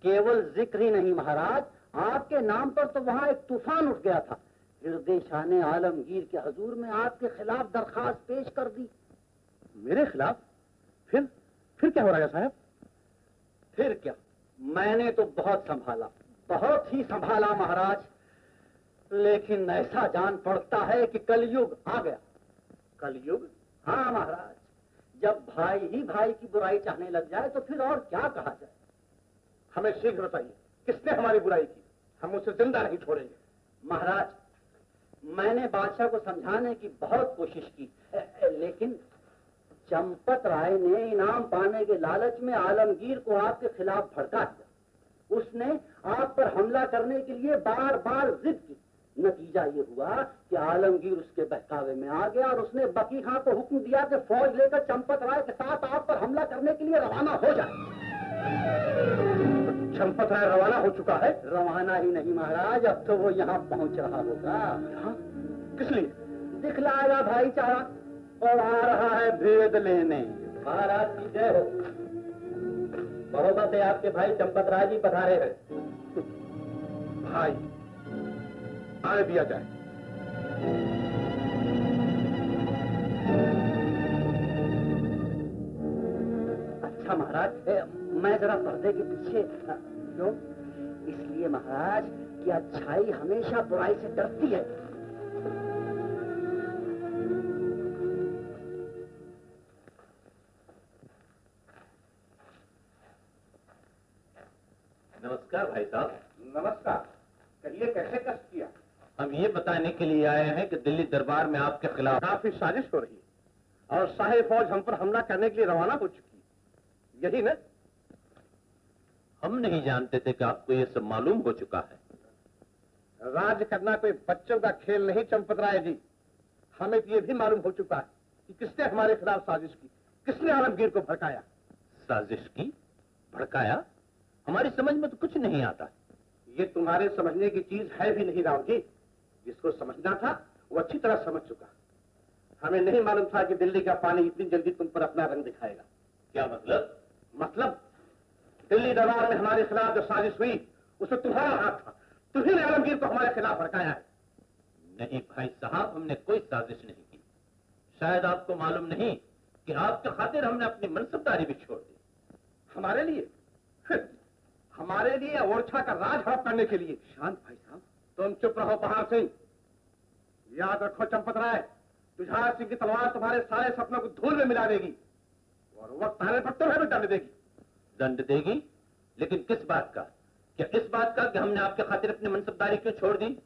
केवल जिक्र ही नहीं महाराज, आपके नाम पर तो वहाँ एक तूफान उठ गया था। हृदय शाह ने आलमगीर के हजूर में आपके खिलाफ दरखास्त पेश कर दी। मेरे खिलाफ? फिर क्या हो रहा है साहब? फिर क्या, मैंने तो बहुत संभाला, बहुत ही संभाला महाराज, लेकिन ऐसा जान पड़ता है कि कलयुग आ गया। कलयुग? हाँ महाराज, जब भाई ही भाई की बुराई चाहने लग जाए तो फिर और क्या कहा जाए। हमें शीघ्र बताइए, किसने हमारी बुराई की? हम उसे जिंदा नहीं छोड़ेंगे। महाराज, मैंने बादशाह को समझाने की बहुत कोशिश की, लेकिन चंपत राय ने इनाम पाने के लालच में आलमगीर को आपके खिलाफ भड़का दिया। उसने आप पर हमला करने के लिए बार बार जिद की। नतीजा ये हुआ कि आलमगीर उसके बहकावे में आ गया और उसने बकी खां को हुक्म दिया कि फौज लेकर चंपत राय के साथ आप पर हमला करने के लिए रवाना हो जाए। चंपत राय रवाना हो चुका है? रवाना ही नहीं महाराज, अब तो वो यहाँ पहुंच रहा होगा। हाँ? किस लिए? दिखलाएगा भाईचारा और आ रहा है भेद लेने। महाराज की जय हो। बड़ौदा से आपके भाई चंपत राय जी पधारे हैं। भाई, आने दिया जाए। अच्छा महाराज, मैं जरा पर्दे के पीछे। क्यों? इसलिए महाराज कि अच्छाई हमेशा बुराई से डरती है। नमस्कार भाई साहब। नमस्कार। कहिए, कैसे कष्ट किया? हम ये बताने के लिए आए हैं कि दिल्ली दरबार में आपके खिलाफ काफी साजिश हो रही है और शाही फौज हम पर हमला करने के लिए रवाना हो चुकी है, यही न? हम नहीं जानते थे कि आपको ये सब मालूम हो चुका है। राज करना कोई बच्चों का खेल नहीं चंपत राय जी। हमें तो ये भी मालूम हो चुका है कि किसने हमारे खिलाफ साजिश की, किसने आलमगीर को भड़काया। साजिश की? भड़काया? हमारी समझ में तो कुछ नहीं आता। ये तुम्हारे समझने की चीज है भी नहीं राव जी। जिसको समझना था वो अच्छी तरह समझ चुका। हमें नहीं मालूम था कि दिल्ली का पानी इतनी जल्दी तुम पर अपना रंग दिखाएगा। क्या मतलब? मतलब दिल्ली दरबार में हमारे खिलाफ जो साजिश हुई उसमें तुम्हारा हाथ था। तुम्ही ने आलमगीर को हमारे खिलाफ भड़काया है। नहीं भाई साहब, हमने कोई साजिश नहीं की। शायद आपको मालूम नहीं कि आपके खातिर हमने अपनी मनसबदारी भी छोड़ दी। हमारे लिए? हमारे लिए ओरछा का राज हड़प करने के लिए? शांत भाई साहब, तुम चुप रहो बहार सिंह। याद रखो चंपत राय, जुझार सिंह की तलवार तुम्हारे सारे सपनों को धूल में मिला देगी और वक्त आने पर तुम्हें भी दंड देगी। दंड देगी? लेकिन किस बात का? क्या इस बात का कि हमने आपके खातिर अपनी मनसबदारी क्यों छोड़ दी,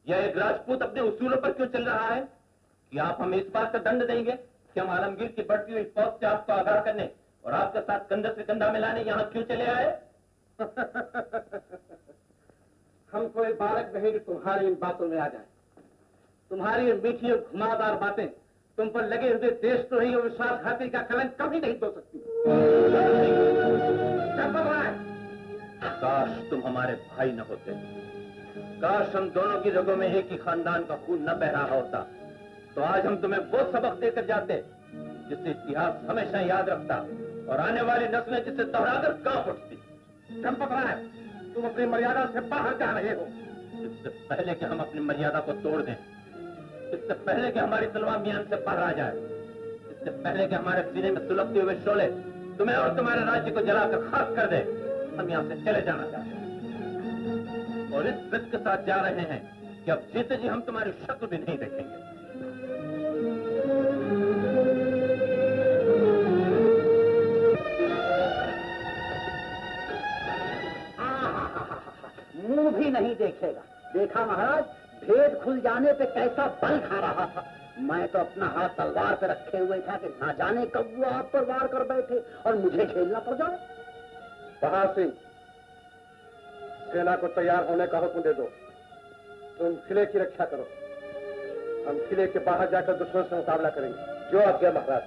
या एक राजपूत अपने उसूलों पर क्यों चल रहा है? कि आप हमें इस बात का दंड देंगे कि हम आलमगीर की बढ़ती हुई फौज से आपको आगाह करने और आपके साथ कंधे से कंधा मिलाने यहाँ क्यों चले आए? हम कोई बालक नहीं कि तुम्हारी इन बातों में आ जाए। तुम्हारी मीठी और घुमावदार बातें तुम पर लगे हुए देशद्रोही और विश्वासघाती का कलंक कभी नहीं धो सकती। काश तुम हमारे भाई न होते। काश हम दोनों की रगों में एक ही खानदान का खून न बह रहा होता, तो आज हम तुम्हें वो सबक देकर जाते जिससे इतिहास हमेशा याद रखता और आने वाली नस्लें जिसे दोहराकर कांप उठती। चंपत राय, तुम अपनी मर्यादा से बाहर जा रहे हो। इससे पहले कि हम अपनी मर्यादा को तोड़ दें, इससे पहले कि हमारी तलवार मियान से पार आ जाए, इससे पहले कि हमारे सीने में सुलगते हुए शोले तुम्हें और तुम्हारे राज्य को जलाकर खाक कर दे, हम यहाँ से चले जाना चाहते हैं और इस जिद के साथ जा रहे हैं कि अब जीते जी हम तुम्हारी शक्ल भी नहीं देखेंगे। मुंह भी नहीं देखेगा। देखा महाराज, भेद खुल जाने पे कैसा बल खा रहा था। मैं तो अपना हाथ तलवार पे रखे हुए था कि ना जाने कब वो आप पर वार कर बैठे और मुझे झेलना पड़ जाए। बहार सिंह, सेना को तैयार होने का हुक्म दे दो। तुम किले की रक्षा करो, हम किले के बाहर जाकर दुश्मन से मुकाबला करेंगे। जो आज्ञा महाराज।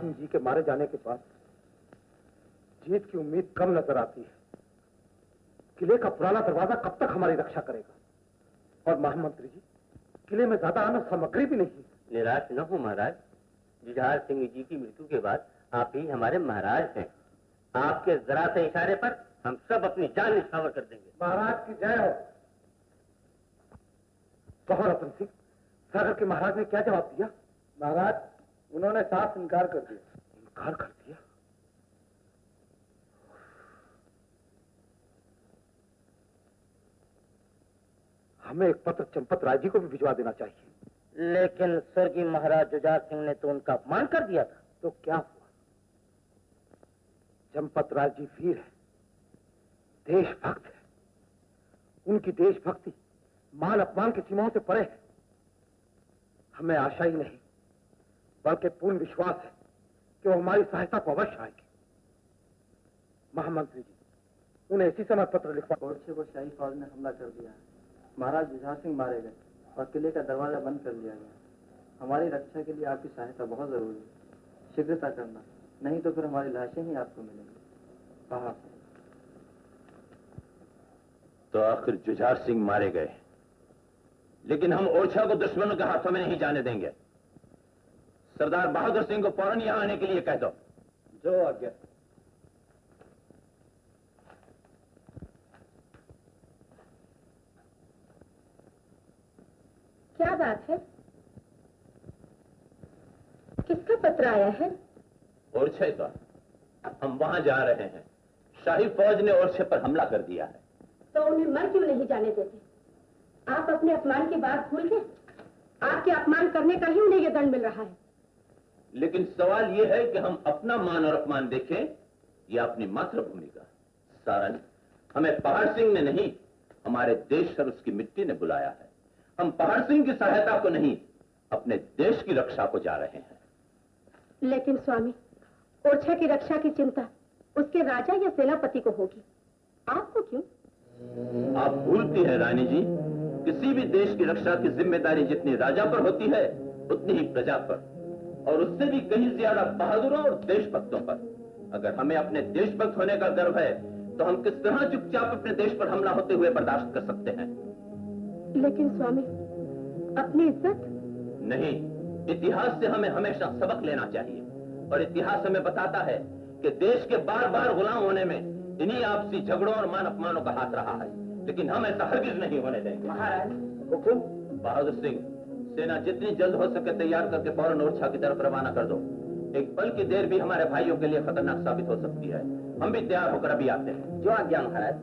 सिंह जी के मारे जाने के बाद जीत की उम्मीद कम नजर आती है। किले का पुराना दरवाजा कब तक हमारी रक्षा करेगा? और महामंत्री जी, किले में ज्यादा अन्न सामग्री भी नहीं। निराश न हो महाराज, जुझार सिंह जी की मृत्यु के बाद आप ही हमारे महाराज हैं। आपके जरा से इशारे पर हम सब अपनी जान निछावर कर देंगे। महाराज की जय हो। कहो रतन सिंह, सागर के महाराज ने क्या जवाब दिया? महाराज, उन्होंने साफ इनकार कर दिया। इनकार कर दिया? हमें एक पत्र चंपत राय जी को भी भिजवा देना चाहिए। लेकिन स्वर्गीय महाराज जुझार सिंह ने तो उनका अपमान कर दिया था। तो क्या हुआ? चंपत राय जी वीर है, देशभक्त है। उनकी देशभक्ति मान अपमान की सीमाओं से परे है। हमें आशा ही नहीं बल्कि पूर्ण विश्वास है कि वो हमारी सहायता को अवश्य आएगी। महामंत्री जी, उन्हें इसी समय पत्र लिखवा। ओरछे को शाही फौज ने हमला कर दिया है। महाराज जुझार सिंह मारे गए और किले का दरवाजा बंद कर दिया गया। हमारी रक्षा के लिए आपकी सहायता बहुत जरूरी है। शीघ्रता करना, नहीं तो फिर हमारी लाशें ही आपको मिलेंगी। कहा तो आखिर जुझार सिंह मारे गए, लेकिन हम ओरछा को दुश्मनों के हाथों में नहीं जाने देंगे। सरदार बहादुर सिंह को फौरन यहां आने के लिए कह दो। जो आज्ञा। क्या बात है? किसका पत्र आया है? ओरछे का। हम वहां जा रहे हैं। शाही फौज ने ओरछे पर हमला कर दिया है। तो उन्हें मर क्यों नहीं जाने देते? आप अपने अपमान की बात भूल गए? आपके अपमान करने का ही उन्हें यह दंड मिल रहा है। लेकिन सवाल यह है कि हम अपना मान और अपमान देखें या अपनी मातृभूमि का। सारन, हमें पहाड़ सिंह ने नहीं, हमारे देश और उसकी मिट्टी ने बुलाया है। हम पहाड़ सिंह की सहायता को नहीं, अपने देश की रक्षा को जा रहे हैं। लेकिन स्वामी, ओरछा की रक्षा की चिंता उसके राजा या सेनापति को होगी, आपको क्यों? आप भूलती हैं रानी जी, किसी भी देश की रक्षा की जिम्मेदारी जितनी राजा पर होती है उतनी ही प्रजा पर, और उससे भी कहीं ज्यादा बहादुरों और देशभक्तों पर। अगर हमें अपने देशभक्त होने का गर्व है तो हम किस तरह चुपचाप अपने देश पर हमला होते हुए बर्दाश्त कर सकते हैं? लेकिन स्वामी, अपनी इज्जत? नहीं, इतिहास से हमें हमेशा सबक लेना चाहिए, और इतिहास हमें बताता है कि देश के बार बार गुलाम होने में इन्हीं आपसी झगड़ों और मान अपमानों का हाथ रहा है। लेकिन हम ऐसा हरगिज नहीं होने देंगे। महाराज, हुकुम। बहादुर सिंह, सेना जितनी जल्द हो सके तैयार करके फौरन ओरछा की तरफ रवाना कर दो। एक पल की देर भी हमारे भाइयों के लिए खतरनाक साबित हो सकती है। हम भी तैयार होकर अभी आते हैं। जो आज्ञा महाराज।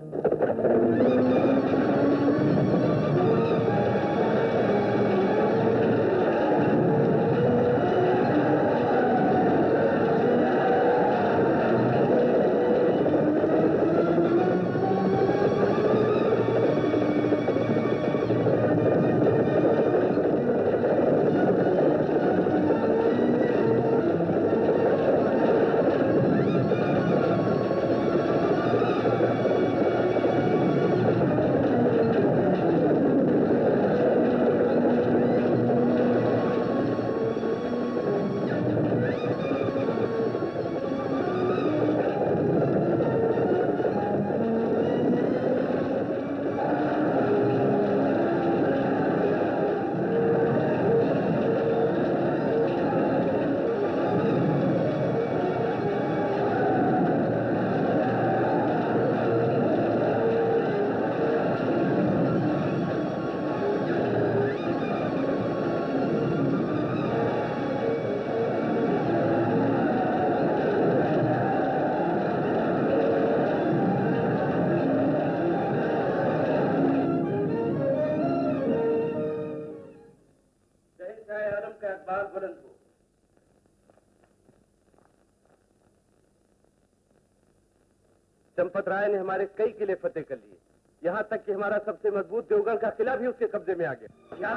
चंपत राय ने हमारे कई किले फतेह कर लिए, यहाँ तक कि हमारा सबसे मजबूत देवगढ़ का किला भी उसके कब्जे में आ गया। क्या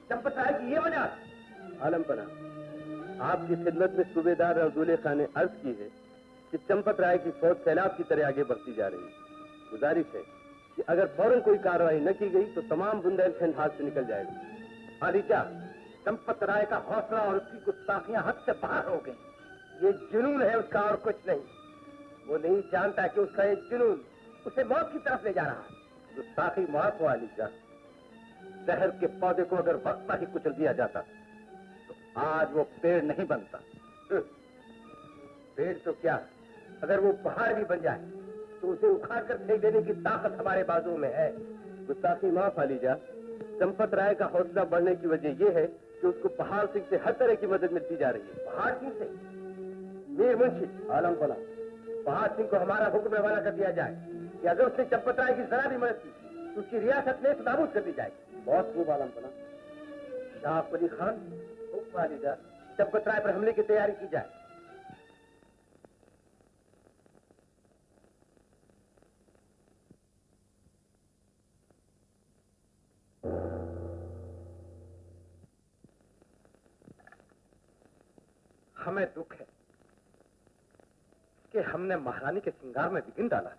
चंपत राय की ये वजह? आलमपना, आपकी खिदमत में सूबेदार अब्दुल्ले खान ने अर्ज की है कि चंपत राय की फौज सैलाब की तरह आगे बढ़ती जा रही है। गुजारिश है कि अगर फौरन कोई कार्रवाई न की गई तो तमाम बुंदेलखंड हाथ से निकल जाएगा। आदित्य, चंपत राय का हौसला और उसकी गुस्ताखियां हद से बाहर हो गई। ये जुनून है उसका और कुछ नहीं। वो नहीं जानता कि उसका ये जुनून उसे मौत की तरफ ले जा रहा है। गुस्ताखी माफ वाली जा। शहर के पौधे को अगर वक्त पर ही कुचल दिया जाता तो आज वो पेड़ नहीं बनता। पेड़ तो क्या, अगर वो पहाड़ भी बन जाए तो उसे उखाड़ कर फेंक देने की ताकत हमारे बाजू में है। गुस्ताखी माफ वाली जा। चंपत राय का हौसला बढ़ने की वजह यह है कि उसको पहाड़ सिंह से हर तरह की मदद मिलती जा रही है। पहाड़ सिंह से? मीर मुंशी आलम बना, पहाड़ सिंह को हमारा हुक्म रवाना कर दिया जाए कि अगर उसने चंपत राय की जरा भी मदद की तो उसकी रियासत में नाबूद कर दी जाएगी। बहुत खूब आलम बना। शाह अली खान, हुक्म वाली जा, चंपत राय पर हमले की तैयारी की जाए। हमें दुख है कि हमने महारानी के श्रृंगार में विघ्न डाला।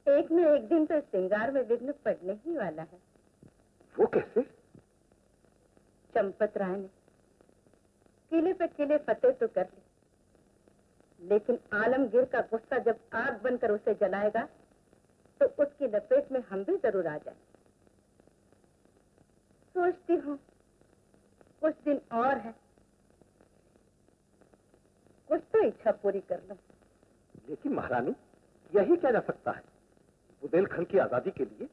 एक न एक दिन तो श्रृंगार में विघ्न पड़ने ही वाला है। वो कैसे? चंपत राय ने किले पे किले फतेह तो कर ली, लेकिन आलमगीर का गुस्सा जब आग बनकर उसे जलाएगा तो उसकी लपेट में हम भी जरूर आ जाए। सोचती हूँ कुछ दिन और है, कुछ तो इच्छा पूरी कर लो। लेकिन महारानी, यही क्या जा सकता है? बुंदेलखंड की आजादी के लिए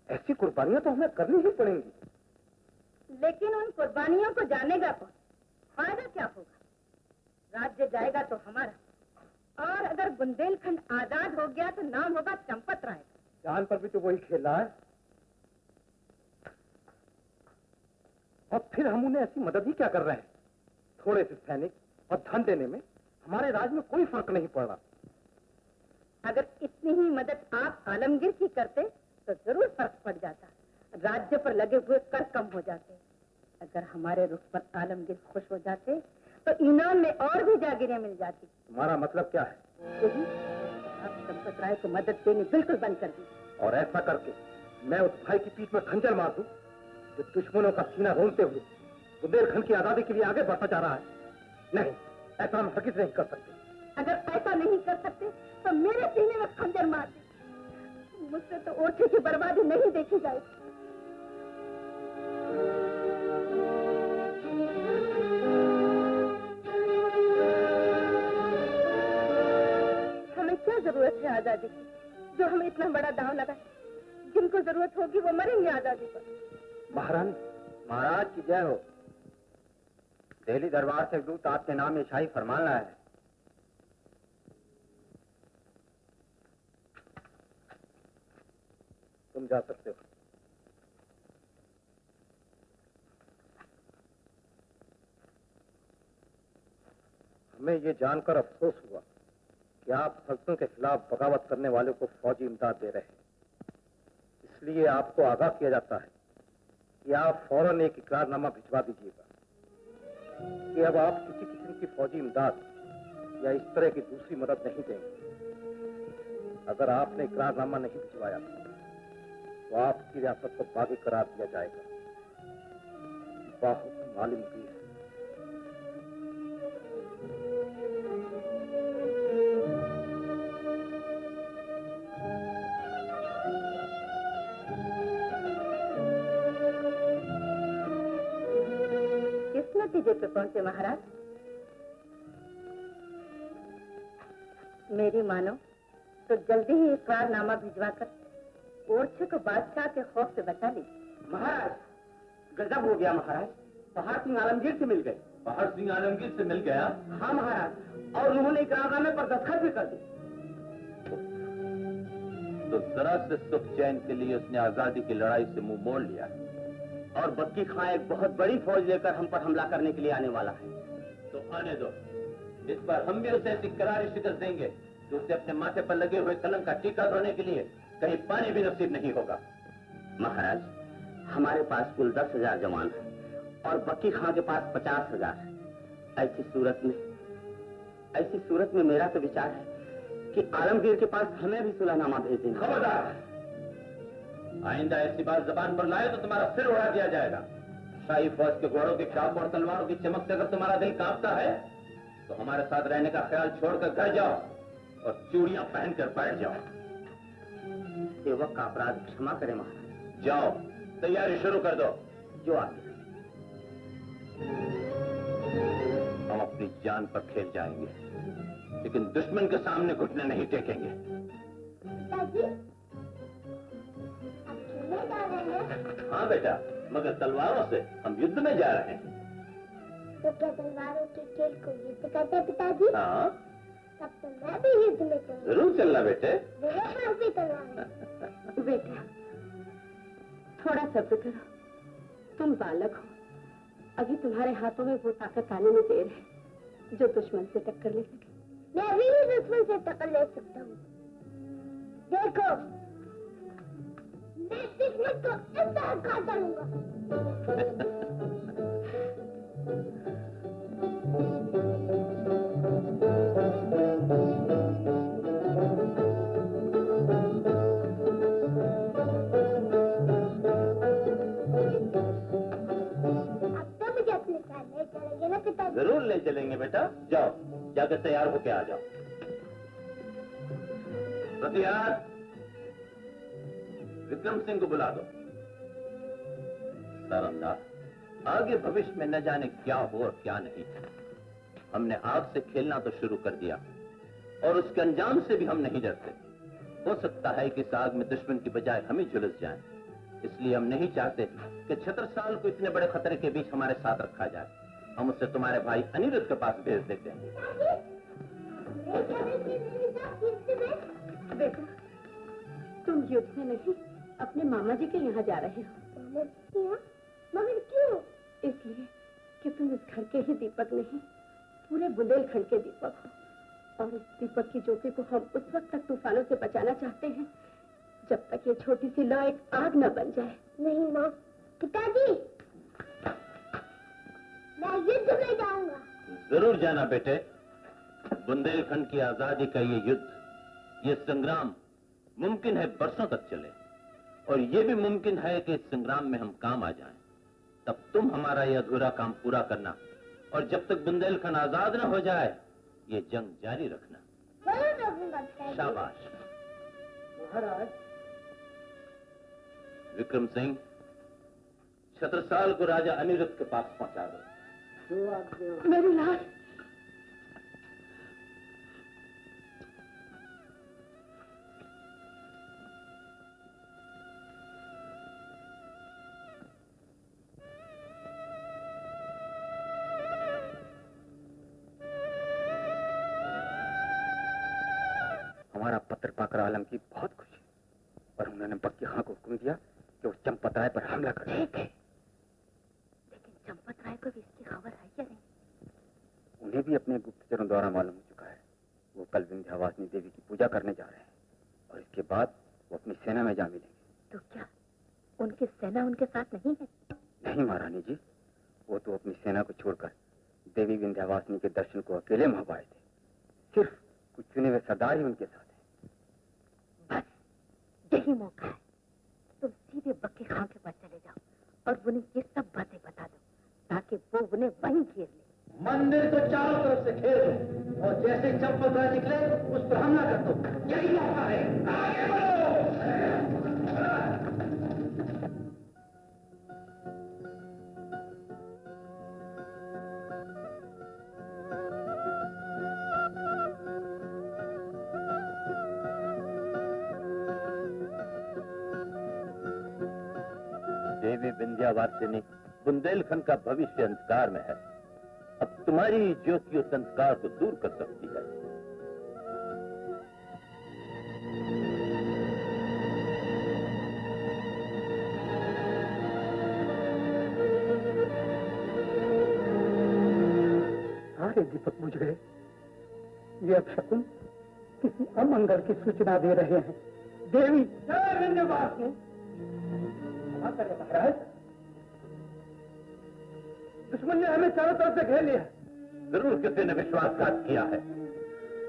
ऐसी कुर्बानियां तो हमें करनी ही पड़ेंगी। लेकिन उन कुर्बानियों को जानेगा कौन? फायदा क्या होगा? राज्य जाएगा तो हमारा, और अगर बुंदेलखंड आजाद हो गया तो नाम होगा चंपत राय। जान पर भी तो वही खेला है। और फिर हम उन्हें ऐसी मदद ही क्या कर रहे हैं? थोड़े से सैनिक और धन देने में हमारे राज में कोई फर्क नहीं पड़ रहा। अगर इतनी ही मदद आप आलमगीर की करते तो जरूर फर्क पड़ जाता। राज्य पर लगे हुए कर कम हो जाते। अगर हमारे रुख पर आलमगीर खुश हो जाते तो इनाम में और भी जागीरें मिल जाती। तुम्हारा मतलब क्या है? यही, आप चंपत राय को मदद देनी बिल्कुल बंद कर दी। और ऐसा करके मैं उस भाई की पीठ में खंजर मार दूं जो दुश्मनों का सीना रोनते हुए बुंदेलखंड की आजादी के लिए आगे बढ़ता जा रहा है। नहीं, ऐसा हम हरगिज नहीं कर सकते। अगर ऐसा नहीं कर सकते तो मेरे सीने में खंजर मार दे। मुझसे तो ओठे की बर्बादी नहीं देखी जाएगी। हमें क्या जरूरत है आजादी की, जो हमें इतना बड़ा दांव लगा? जिनको जरूरत होगी वो मरेंगे आजादी पर। महारानी, महाराज की जय हो। दिल्ली दरबार से दूत आपके नाम में शाही फरमान लाया है। तुम जा सकते हो। हमें ये जानकर अफसोस हुआ कि आप सल्तनत के खिलाफ बगावत करने वाले को फौजी इमदाद दे रहे हैं। इसलिए आपको आगाह किया जाता है कि आप फौरन एक इकरारनामा भिजवा दीजिएगा कि अब आप किसी किस्म की फौजी इमदाद या इस तरह की दूसरी मदद नहीं देंगे। अगर आपने इकरारनामा नहीं भिजवाया तो आपकी रियासत को बागी करार दिया जाएगा। बहुत मालूम की है। किस नतीजे पे पहुंचे महाराज? मेरी मानो तो जल्दी ही इकरारनामा भिजवाकर ओरछे को बादशाह के खौफ से बचा ली। महाराज, गजब हो गया महाराज। पहाड़ सिंह आलमगीर से मिल गए। पहाड़ सिंह आलमगीर से मिल गया? हाँ महाराज, और उन्होंने इकरारनामे पर दस्तखत भी कर दी। तो जरा से सुख चैन के लिए उसने आजादी की लड़ाई से मुंह मोड़ लिया। और बक्की खां एक बहुत बड़ी फौज लेकर हम पर हमला करने के लिए आने वाला है। तो आने दो। इस बार हम भी उसे ऐसी करारी शिकस्त देंगे कि उसे अपने माथे पर लगे हुए कलंक का टीका धोने के लिए कहीं पानी भी नसीब नहीं होगा। महाराज, हमारे पास कुल 10,000 जवान है और बक्की खां के पास 50,000 है। ऐसी सूरत में मेरा तो विचार है कि आलमगीर के पास हमें भी सुलहनामा भेज देंगे। खबरदार! आइंदा ऐसी बात जबान पर लाए तो तुम्हारा सिर उड़ा दिया जाएगा। शाही फौज के घोड़ों की चाप और तलवारों की चमक से अगर तुम्हारा दिल कांपता है तो हमारे साथ रहने का ख्याल छोड़कर घर जाओ और चूड़ियां पहनकर बैठ जाओ। सेवक का अपराध क्षमा करें महाराज। जाओ, तैयारी शुरू कर दो। जो आगे हम अपनी जान पर खेल जाएंगे, लेकिन दुश्मन के सामने घुटने नहीं टेकेंगे। हाँ बेटा, मगर तलवारों से हम युद्ध में जा रहे हैं। तो क्या तलवारों के खेल को युद्ध करते पिताजी? हाँ, तब तो मैं भी युद्ध में चलूंगा। जरूर चलना बेटे। मेरे पास भी तलवार है। बेटा थोड़ा सब्र करो, तुम बालक हो, अभी तुम्हारे हाथों में वो ताकत आने में देर है जो दुश्मन से टक्कर ले सके। मैं अभी भी दुश्मन से टक्कर ले सकता हूँ। देखो, मैं दुश्मन को इस तरह काट डालूंगा। जरूर ले चलेंगे बेटा। जाओ, जाकर तैयार होके आ जाओ। प्रतिहार, विक्रम सिंह को बुला दो। सारंगा, आगे भविष्य में न जाने क्या हो और क्या नहीं। हमने आग से खेलना तो शुरू कर दिया और उसके अंजाम से भी हम नहीं डरते। हो सकता है कि इस आग में दुश्मन की बजाय हम ही झुलस जाएं। इसलिए हम नहीं चाहते कि छत्रसाल को इतने बड़े खतरे के बीच हमारे साथ रखा जाए। हम उससे तुम्हारे भाई अनिरुद्ध के पास भेज देते हैं। बेटा तुम युद्ध में नहीं अपने मामा जी के यहाँ जा रहे हो। मगर क्यों? इसलिए कि तुम इस घर के ही दीपक नहीं, पूरे बुंदेलखंड के दीपक हो। और इस दीपक की ज्योति को हम उस वक्त तक तूफानों से बचाना चाहते हैं जब तक ये छोटी सी लौ एक आग न बन जाए। नहीं माँ, पिताजी, मैं युद्ध में जाऊंगा। जरूर जाना बेटे। बुंदेलखंड की आजादी का ये युद्ध, ये संग्राम मुमकिन है बरसों तक चले, और ये भी मुमकिन है कि इस संग्राम में हम काम आ जाएं। तब तुम हमारा यह अधूरा काम पूरा करना, और जब तक बुंदेलखंड आजाद न हो जाए ये जंग जारी रखना। जरूर रखूंगा पिताजी। शाबाश। महाराज, विक्रम सिंह, छत्रसाल को राजा अनिरुद्ध के पास पहुंचा दो। मेरी लाल, हमारा पत्र पाकर आलम की बहुत खुशी, और उन्होंने बक्की खां को हुक्म दिया कि वो चंपत राय पर हमला करे। ठीक है, लेकिन चंपत राय को भी इसकी खबर है या नहीं? उन्हें भी अपने गुप्तचरों द्वारा मालूम हो चुका है। वो कल विंध्यवासिनी देवी की पूजा करने जा रहे हैं, और इसके बाद वो अपनी सेना में जा मिलेंगे। तो क्या उनकी सेना उनके साथ नहीं है? नहीं महारानी जी, वो तो अपनी सेना को छोड़कर देवी विंध्यवासिनी के दर्शन को अकेले वहां आए थे। सिर्फ कुछ चुने हुए सरदार ही उनके साथ हैं। बस यही मौका है, तुम सीधे बक्की खां के पास चले जाओ और उन्हें ये सब बातें बता दो ताकि वो उन्हें वहीं घेर ले। मंदिर को चारों तरफ से घेर दो, और जैसे चंपत राय निकले उस पर हमला कर दो। यही मौका है, आगे बढ़ो। देवी विंध्यवासिनी, बुंदेलखंड का भविष्य अंधकार में है। अब तुम्हारी ज्योति उस अंधकार को दूर कर सकती है। सारे दीपक बुझ गए। ये अपशकुन किसी अमंगल की सूचना दे रहे हैं। देवी जय विंध्यवासिनी। महाराज, दुश्मन ने हमें चारों तरफ से घेर लिया है। जरूर किसी ने विश्वासघात किया है।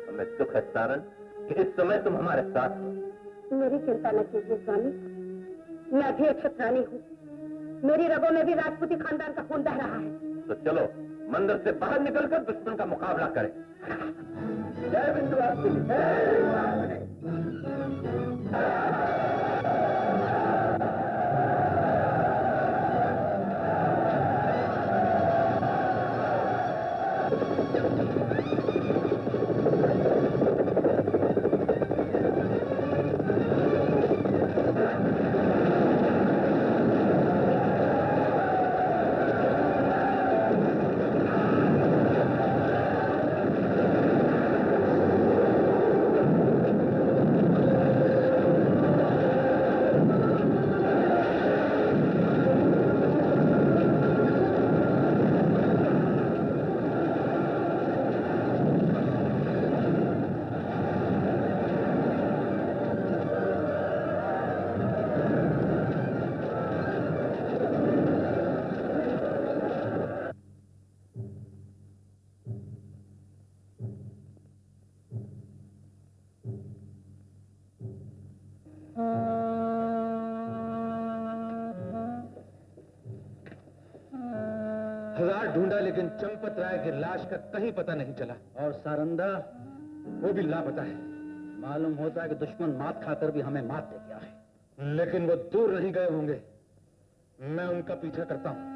हमें दुख है सारन कि इस समय तुम हमारे साथ हो। मेरी चिंता न कीजिए स्वामी, मैं भी एक क्षत्रानी हूँ, मेरी रगों में भी राजपूती खानदान का खून बह रहा है। तो चलो मंदिर से बाहर निकलकर दुश्मन का मुकाबला करें। जय विंध्यवासिनी, जय। हजार ढूंढा लेकिन चंपत राय की लाश का कहीं पता नहीं चला। और सारंदा वो भी लापता है। मालूम होता है कि दुश्मन मात खाकर भी हमें मात दे गया है। लेकिन वो दूर नहीं गए होंगे, मैं उनका पीछा करता हूं।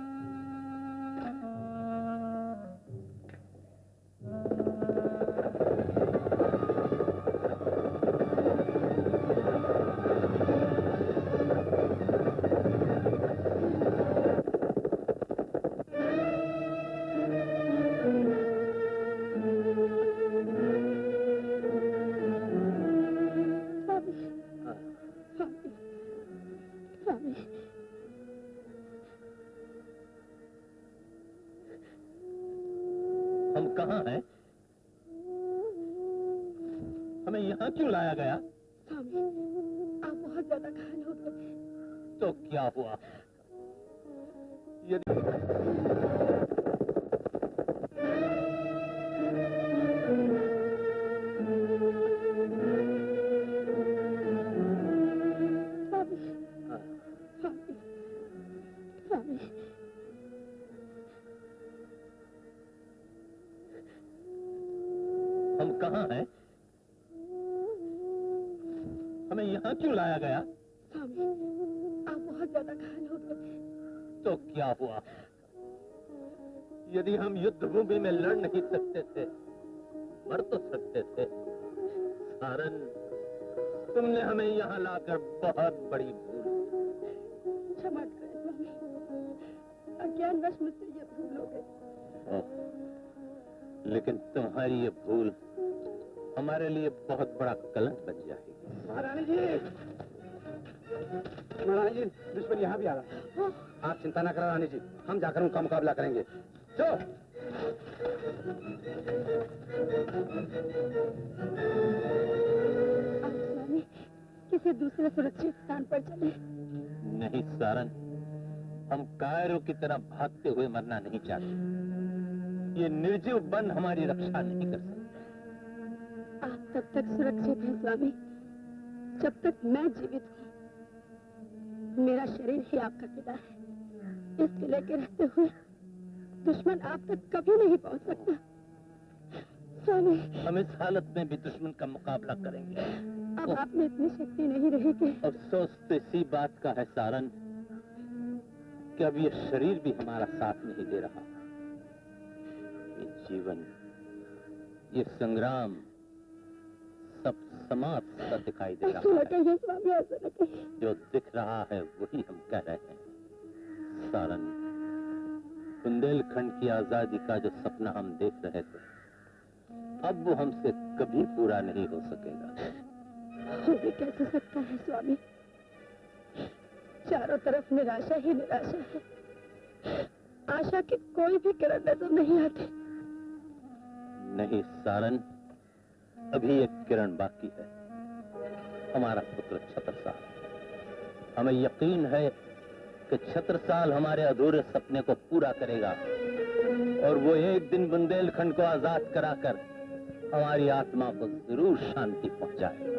हम कहाँ हैं? हमें यहाँ क्यों लाया गया? स्वामी, आप बहुत ज्यादा घायल हो गए थे। तो क्या हुआ? यदि हम कहाँ हैं? हमें यहाँ क्यों लाया गया? स्वामी, आप बहुत ज्यादा घायल हो गए थे। तो क्या हुआ? यदि हम युद्ध भूमि में लड़ नहीं सकते थे, मर तो सकते थे। सारन, तुमने हमें यहाँ लाकर बहुत बड़ी भूल। क्षमा करें स्वामी, अज्ञानवश मुझसे ये भूल हो गई। लेकिन तुम्हारी ये भूल हमारे लिए बहुत बड़ा कलंक बन जाएगी। महारानी जी, महारानी जी, दुश्मन यहाँ भी आ रहा है। आप चिंता न करें रानी जी, हम जाकर उनका मुकाबला करेंगे। जो आप स्वामी किसी दूसरे सुरक्षित स्थान पर चले। नहीं सारन, हम कायरों की तरह भागते हुए मरना नहीं चाहते। ये निर्जीव बन हमारी रक्षा नहीं कर सकते। आप तब तक सुरक्षित हैं स्वामी, जब तक मैं जीवित हूँ। मेरा शरीर ही आपका किला है। इस किले के रहते हुए दुश्मन आप तक कभी नहीं पहुँच सकता। स्वामी, हम इस हालत में भी दुश्मन का मुकाबला करेंगे। अब आप में इतनी शक्ति नहीं रहेगी। अफसोस तो इसी बात का है सारन कि अब ये शरीर भी हमारा साथ नहीं दे रहा। ये जीवन, ये संग्राम सब समाप्त सा दिखाई दे रहा है। स्वामी, ऐसा न कहिए। जो दिख रहा है वही हम कह रहे हैं। सारन, बुंदेलखंड की आजादी का जो सपना हम देख रहे थे, अब वो हमसे कभी पूरा नहीं हो सकेगा। हो भी कैसे सकता है स्वामी? चारों तरफ निराशा ही निराशा है। आशा की कोई भी किरण नजर नहीं आती। नहीं सारन, अभी एक किरण बाकी है। हमारा पुत्र छत्रसाल। हमें यकीन है कि छत्रसाल हमारे अधूरे सपने को पूरा करेगा और वो एक दिन बुंदेलखंड को आजाद कराकर हमारी आत्मा को जरूर शांति पहुंचाएगा।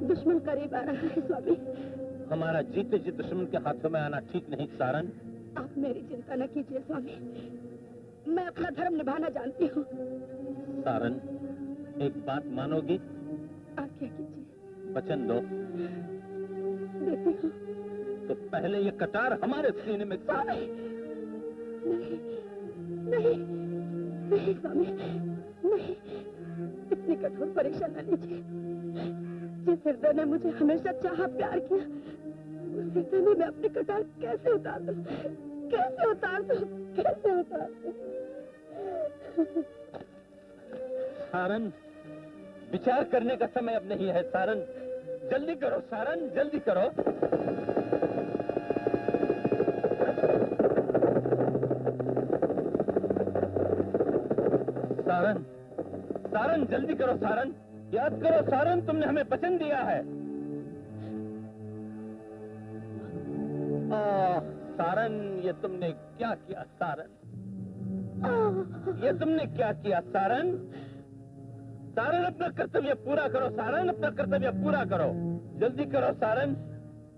दुश्मन करीब आ रहा है स्वामी। हमारा जीते जी दुश्मन के हाथों में आना ठीक नहीं सारन। आप मेरी चिंता न कीजिए स्वामी, मैं अपना धर्म निभाना जानती हूँ। सारन, एक बात मानोगी? आज्ञा कीजिए। वचन दो। देती हूँ। तो पहले ये कटार हमारे सीने में। स्वामी, नहीं, नहीं, नहीं स्वामी, नहीं, इतनी कठोर परीक्षा न लीजिए। जिस हृदय ने मुझे हमेशा चाहा, प्यार किया, उस हृदय में मैं अपनी कटार कैसे उतार दूं? कैसे उतार दूं? कैसे उतार दूं? सारन, विचार करने का समय अब नहीं है सारन। जल्दी करो सारन, जल्दी करो। सारन, सारन, जल्दी करो सारन। याद करो सारन, तुमने हमें वचन दिया है। सारन, ये तुमने क्या किया सारन? ये तुमने क्या किया सारन? सारन, अपना कर्तव्य पूरा करो सारन, अपना कर्तव्य पूरा करो। जल्दी करो सारन,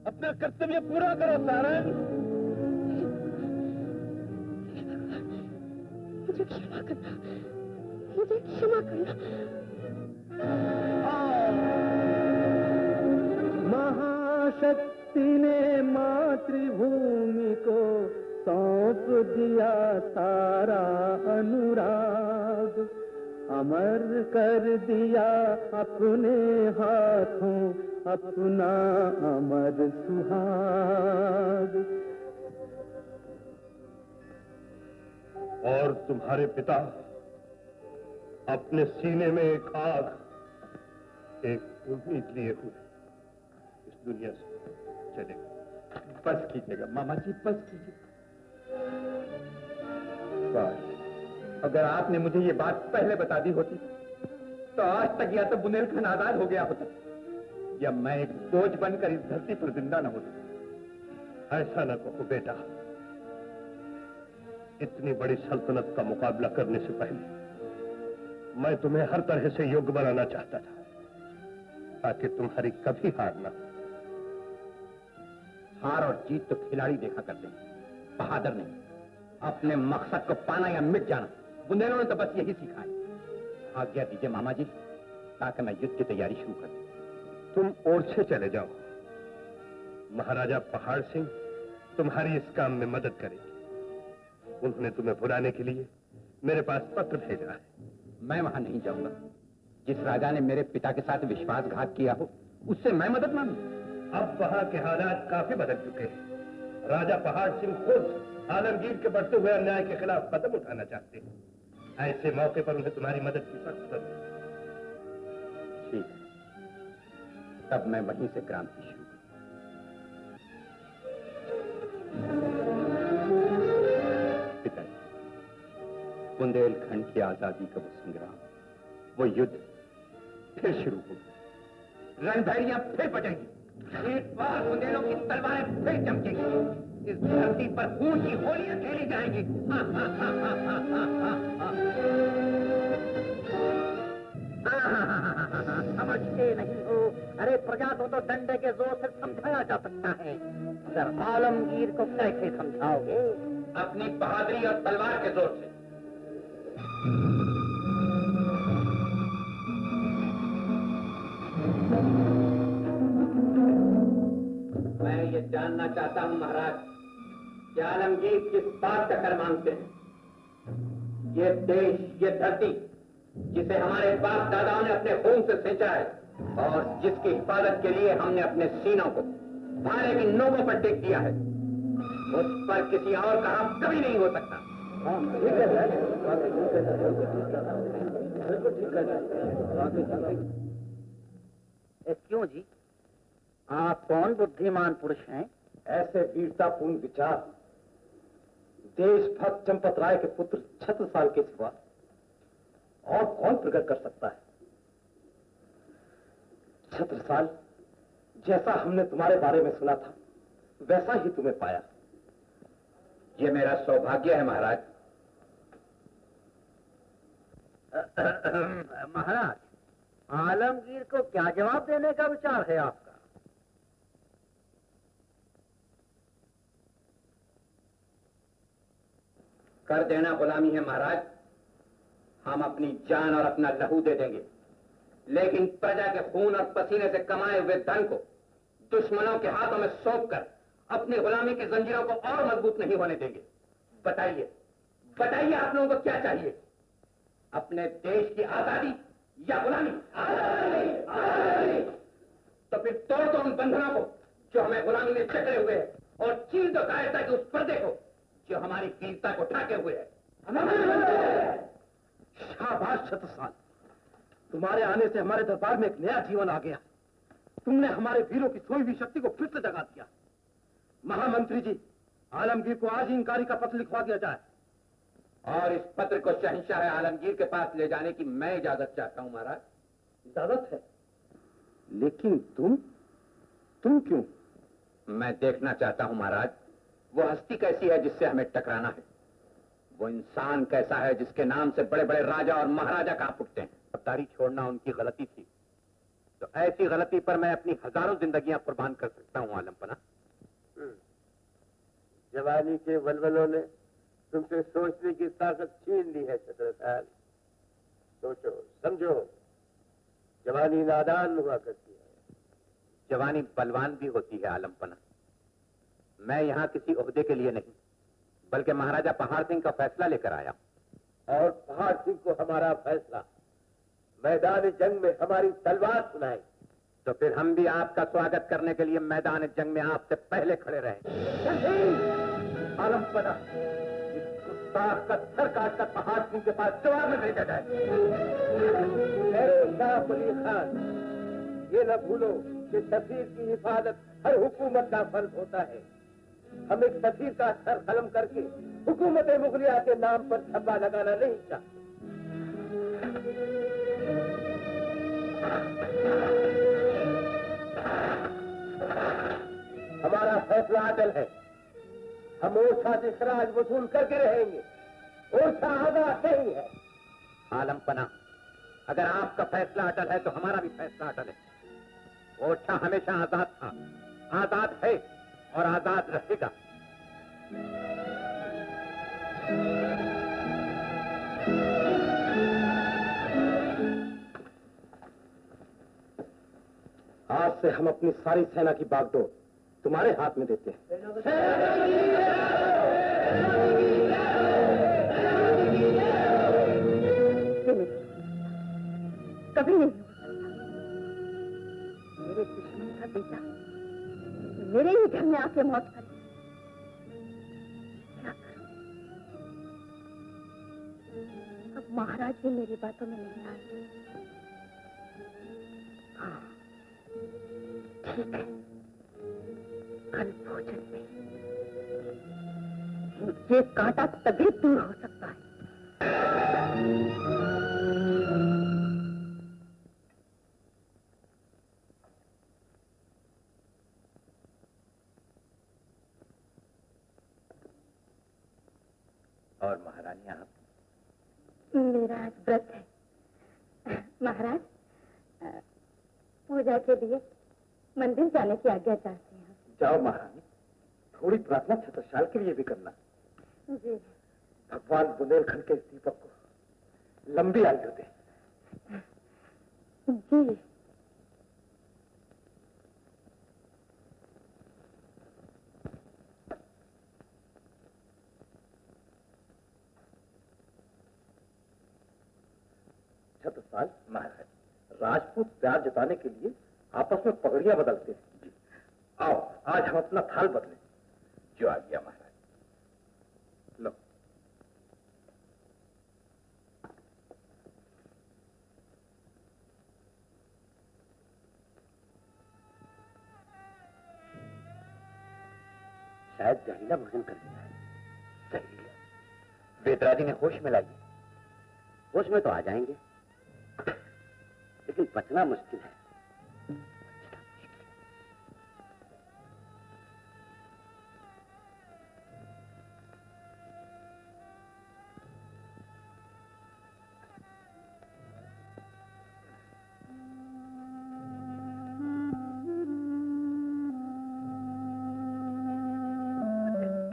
अपना कर्तव्य पूरा करो सारन। मुझे क्षमा करना, मुझे क्षमा करना। महाशक्ति ने मातृभूमि को सौंप दिया सारा अनुराग, अमर कर दिया अपने हाथों अपना अमर सुहाग। और तुम्हारे पिता अपने सीने में एक आग, एक उम्मीद लिए हुए इस दुनिया से चले। बस कीजिएगा मामा जी, बस कीजिए। अगर आपने मुझे ये बात पहले बता दी होती तो आज तक या तो बुंदेलखंड आजाद हो गया होता, या मैं एक बोझ बनकर इस धरती पर जिंदा न होता। ऐसा न कहो बेटा, इतनी बड़ी सल्तनत का मुकाबला करने से पहले मैं तुम्हें हर तरह से योग्य बनाना चाहता था, ताकि तुम्हारी कभी हार ना हो। हार और जीत तो खिलाड़ी देखा करते हैं, बहादुर नहीं। अपने मकसद को पाना या मिट जाना, बुंदेलों ने तो बस यही सीखा है। आज्ञा दीजिए मामा जी, ताकि मैं युद्ध की तैयारी शुरू कर दूं। तुम ओरछे चले जाओ, महाराजा पहाड़ सिंह तुम्हारी इस काम में मदद करेंगे। उन्होंने तुम्हें भुलाने के लिए मेरे पास पत्र भेजा है। मैं वहां नहीं जाऊंगा। जिस राजा ने मेरे पिता के साथ विश्वासघात किया हो, उससे मैं मदद मांगू। अब वहां के हालात काफी बदल चुके हैं। राजा पहाड़ सिंह खुद आलमगीर के बढ़ते हुए अन्याय के खिलाफ कदम उठाना चाहते हैं। ऐसे मौके पर उन्हें तुम्हारी मदद की सख्त जरूरत है। ठीक है, तब मैं वहीं से क्रांति शुरू करूं। पिताजी, बुंदेलखंड की आजादी का वो संग्राम, वो युद्ध फिर शुरू होगा। रणभेड़ियां फिर बजेंगी, एक बार बुंदेलों की तलवारें फिर चमकेंगी। इस धरती पर खून की होलियां खेली जाएंगी। समझते नहीं हो? अरे प्रजा को तो डंडे के जोर से समझाया जा सकता है, मगर आलमगीर को कैसे समझाओगे? अपनी बहादुरी और तलवार के जोर से। मैं ये जानना चाहता हूं महाराज, कि आलमगीर किस बात का कर मांगते हैं? ये देश, ये धरती, जिसे हमारे बाप दादाओं ने अपने खून से सींचा है और जिसकी हिफाजत के लिए हमने अपने सीनों को भाले की नोकों पर टेक दिया है, उस पर किसी और का हक कभी नहीं हो सकता। क्यों जी, आप कौन बुद्धिमान पुरुष हैं? ऐसे वीरतापूर्ण विचार देशभक्त चंपत राय के पुत्र छत्रसाल के सिवा और कौन प्रकट कर सकता है? छत्रसाल, जैसा हमने तुम्हारे बारे में सुना था वैसा ही तुम्हें पाया। ये मेरा सौभाग्य है महाराज। महाराज, आलमगीर को क्या जवाब देने का विचार है आपका? कर देना गुलामी है महाराज। हम अपनी जान और अपना लहू दे देंगे, लेकिन प्रजा के खून और पसीने से कमाए हुए धन को दुश्मनों के हाथों में सौंप कर अपनी गुलामी की जंजीरों को और मजबूत नहीं होने देंगे। बताइए बताइए, आप लोगों को क्या चाहिए? अपने देश की आजादी या गुलामी? आजादी। तो फिर तोड़ दो उन बंधनों को जो हमें गुलामी में जकड़े हुए हैं, और चीर दो कायरता के उस पर्दे को जो हमारी वीरता को ढाके हुए है। शाबाश छत्रसाल, तुम्हारे आने से हमारे दरबार में एक नया जीवन आ गया। तुमने हमारे वीरों की सोई हुई शक्ति को फिर से जगा दिया। महामंत्री जी, आलमगीर को आज ही इंकारी का पत्र लिखवा दिया जाए। और इस पत्र को शहंशाह आलमगीर के पास ले जाने की मैं इजाजत चाहता हूं महाराज। इजाजत है, लेकिन तुम क्यों? मैं देखना चाहता हूं महाराज, वो हस्ती कैसी है जिससे हमें टकराना है। वो इंसान कैसा है जिसके नाम से बड़े बड़े राजा और महाराजा कांप उठते हैं। गद्दारी छोड़ना उनकी गलती थी, तो ऐसी गलती पर मैं अपनी हजारों जिंदगियां कुर्बान कर सकता हूं आलमपना। जवानी के वलवलों ने तुमसे सोचने की ताकत छीन ली है छत्रसाल। सोचो समझो, जवानी नादान हुआ करती है। जवानी बलवान भी होती है आलमपना। मैं यहाँ किसी ओहदे के लिए नहीं, बल्कि महाराजा पहाड़ सिंह का फैसला लेकर आया। और पहाड़ सिंह को हमारा फैसला मैदान जंग में हमारी तलवार सुनाए, तो फिर हम भी आपका स्वागत करने के लिए मैदान जंग में आपसे पहले खड़े रहे। आलमपना, इस गुस्ताख का सर काटकर पहाड़ सिंह के पास जवाब में भेजा जाए। अली खान, ये न भूलो कि सफीर की हिफाजत हर हुकूमत का फर्ज होता है। हम एक सफीर का सर कलम करके हुकूमत मुगलिया के नाम पर धब्बा लगाना नहीं चाहते। हमारा फैसला अटल है। हम ओरछा से खराज वसूल करके रहेंगे। ओरछा आजाद नहीं है। आलमपना, अगर आपका फैसला अटल है तो हमारा भी फैसला अटल है। ओरछा हमेशा आजाद था, आजाद है और आजाद रहेगा। आज से हम अपनी सारी सेना की बागडोर तुम्हारे हाथ में देते हैं। कभी नहीं हो सकता। मेरे दुश्मन का बेटा मेरे ही घर में आके मौत करे। क्या करूं? अब महाराज भी मेरी बातों में नहीं आए। हाँ, ठीक है, कल भोजन में ये कांटा तभी दूर हो सकता है। और महारानी आप? मेरा आज व्रत है। महाराज, पूजा के लिए मंदिर जाने की आज्ञा चाहते हैं। जाओ महारानी, थोड़ी प्रार्थना छत्रसाल के लिए भी करना। जी। भगवान बुंदेलखंड के इस दीपक को लंबी आयु दे। जी। छत्रसाल, महाराज, राजपूत प्यार जताने के लिए आपस में पगड़ियां बदलते हैं। आओ, आज हम अपना थाल बदलें। जो आ गया महाराज। लो। शायद जहरीला भोजन कर दिया है। जहरीला? वेदराजी ने होश में लाई। होश में तो आ जाएंगे, लेकिन बचना मुश्किल है।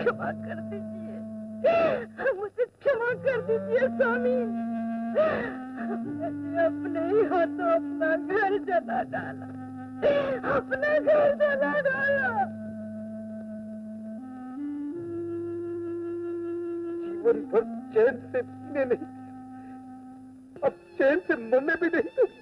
क्षमा कर दीजिए, मुझे क्षमा कर दीजिए स्वामी। मैंने अपने ही हाथों अपना घर जला डाला, अपना घर जला डाला। जीवन भर चैन से पीने नहीं दिया, अब चैन से मरने भी नहीं दूंगी।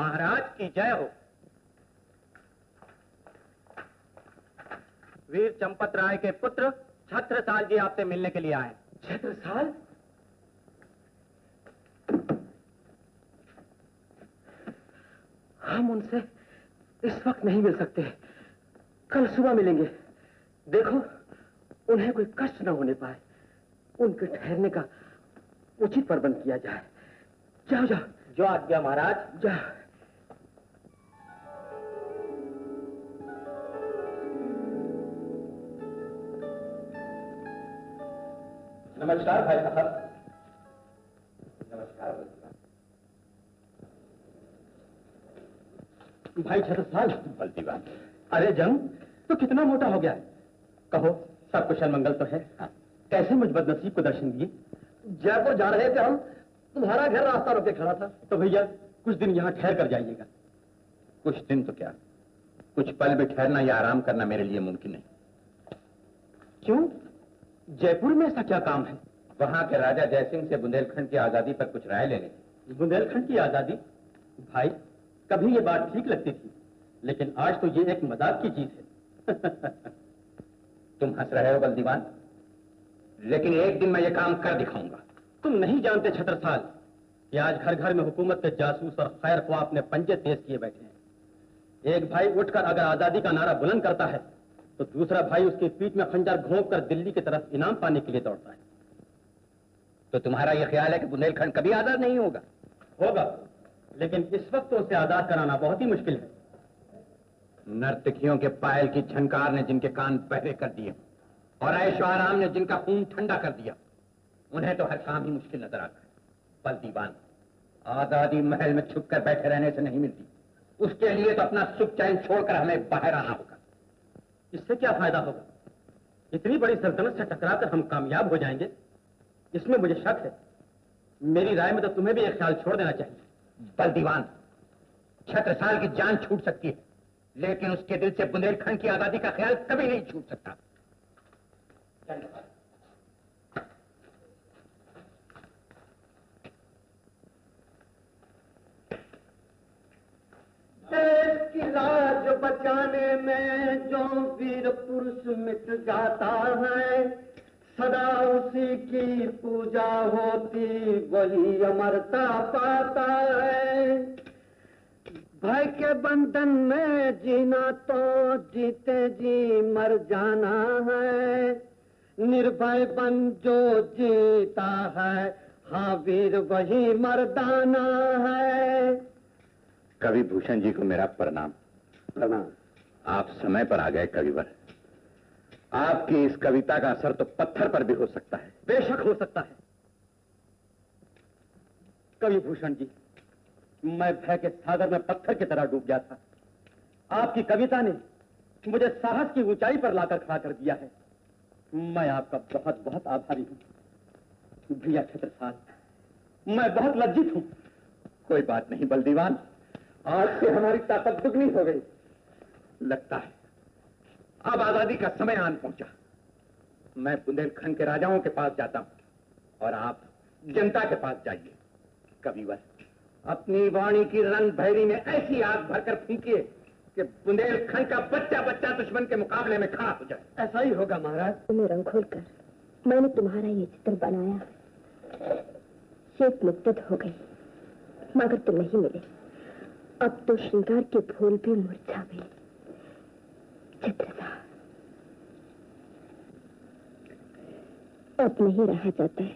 महाराज की जय हो। वीर चंपत राय के पुत्र छत्रसाल जी आपसे मिलने के लिए आए। छत्रसाल? हम उनसे इस वक्त नहीं मिल सकते, कल सुबह मिलेंगे। देखो उन्हें कोई कष्ट न होने पाए, उनके ठहरने का उचित प्रबंध किया जाए। जाओ जाओ। जो आज्ञा महाराज। जाओ। नमस्कार भाई साहब। नमस्कार भाई छत्रसाल। बल्दीवान। अरे जंग तो कितना मोटा हो गया है। कहो सब कुशल मंगल तो है? कैसे मुझ बदनसीब को दर्शन दिए? जयपुर जा रहे थे हम, तुम्हारा घर रास्ता रोके खड़ा था। तो भैया कुछ दिन यहाँ ठहर कर जाइएगा। कुछ दिन तो क्या, कुछ पल भी ठहरना या आराम करना मेरे लिए मुमकिन नहीं। क्यों? जयपुर में ऐसा क्या काम है? वहां के राजा जयसिंह से बुंदेलखंड की आजादी पर कुछ राय लेने थी। बुंदेलखंड की आजादी? भाई कभी ये बात ठीक लगती थी, लेकिन आज तो ये एक मजाक की चीज है। तुम हंस रहे हो बल्दीवान, लेकिन एक दिन मैं ये काम कर दिखाऊंगा। तुम नहीं जानते छत्रसाल कि आज घर घर में हुकूमत के जासूस और खैर ख्वाह अपने पंजे तेज किए बैठे हैं। एक भाई उठकर अगर आजादी का नारा बुलंद करता है तो दूसरा भाई उसकी पीठ में खंजर घोंपकर दिल्ली की तरफ इनाम पाने के लिए दौड़ता है। तो तुम्हारा यह ख्याल है कि बुंदेलखंड कभी आजाद नहीं होगा? होगा, लेकिन इस वक्त तो उसे आजाद कराना बहुत ही मुश्किल है। नर्तकियों के पायल की झनकार ने जिनके कान बहरे कर दिए और ऐशो आराम ने जिनका खून ठंडा कर दिया, उन्हें तो हर काम ही मुश्किल नजर आता है। बल्दीवान, आजादी महल में छुप कर बैठे रहने से नहीं मिलती, उसके लिए तो अपना सुख चैन छोड़कर हमें बाहर आना होगा। इससे क्या फायदा होगा? इतनी बड़ी सल्तनत से टकराकर हम कामयाब हो जाएंगे, इसमें मुझे शक है। मेरी राय में तो तुम्हें भी एक ख्याल छोड़ देना चाहिए। बल्दीवान, छत्रसाल की जान छूट सकती है, लेकिन उसके दिल से बुंदेलखंड की आजादी का ख्याल कभी नहीं छूट सकता। देश की लाज बचाने में जो वीर पुरुष मिट जाता है, सदा उसी की पूजा होती, वही अमरता पाता है। भय के बंधन में जीना तो जीते जी मर जाना है, निर्भय बन जो जीता है, हाँ वीर वही मर्दाना है। कवि भूषण जी को मेरा प्रणाम। प्रणाम। आप समय पर आ गए कविवर। आपकी इस कविता का असर तो पत्थर पर भी हो सकता है। बेशक हो सकता है। कवि भूषण जी, मैं भय के सागर में पत्थर की तरह डूब गया था। आपकी कविता ने मुझे साहस की ऊंचाई पर लाकर खड़ा कर दिया है। मैं आपका बहुत बहुत आभारी हूं। भैया छत्रसाल, मैं बहुत लज्जित हूं। कोई बात नहीं बल्दीवान, आज से हमारी ताकत दुगनी हो गई। लगता है अब आजादी का समय आन पहुंचा। मैं बुंदेलखंड के राजाओं के पास जाता हूं और आप जनता के पास जाइए। कविवर, अपनी वाणी की रंग भैरी में ऐसी आग भरकर फूंकिए कि बुंदेलखंड का बच्चा बच्चा दुश्मन के मुकाबले में खड़ा हो जाए। ऐसा ही होगा महाराज। तुम्हें रंग खोलकर मैंने तुम्हारा ये चित्र बनाया। शेष मुद्दत हो गई, मगर तुम नहीं मिले। अब तो श्रृंगार के फूल भी मुरझा गए। छत्रसाल, अब नहीं रहा जाता है।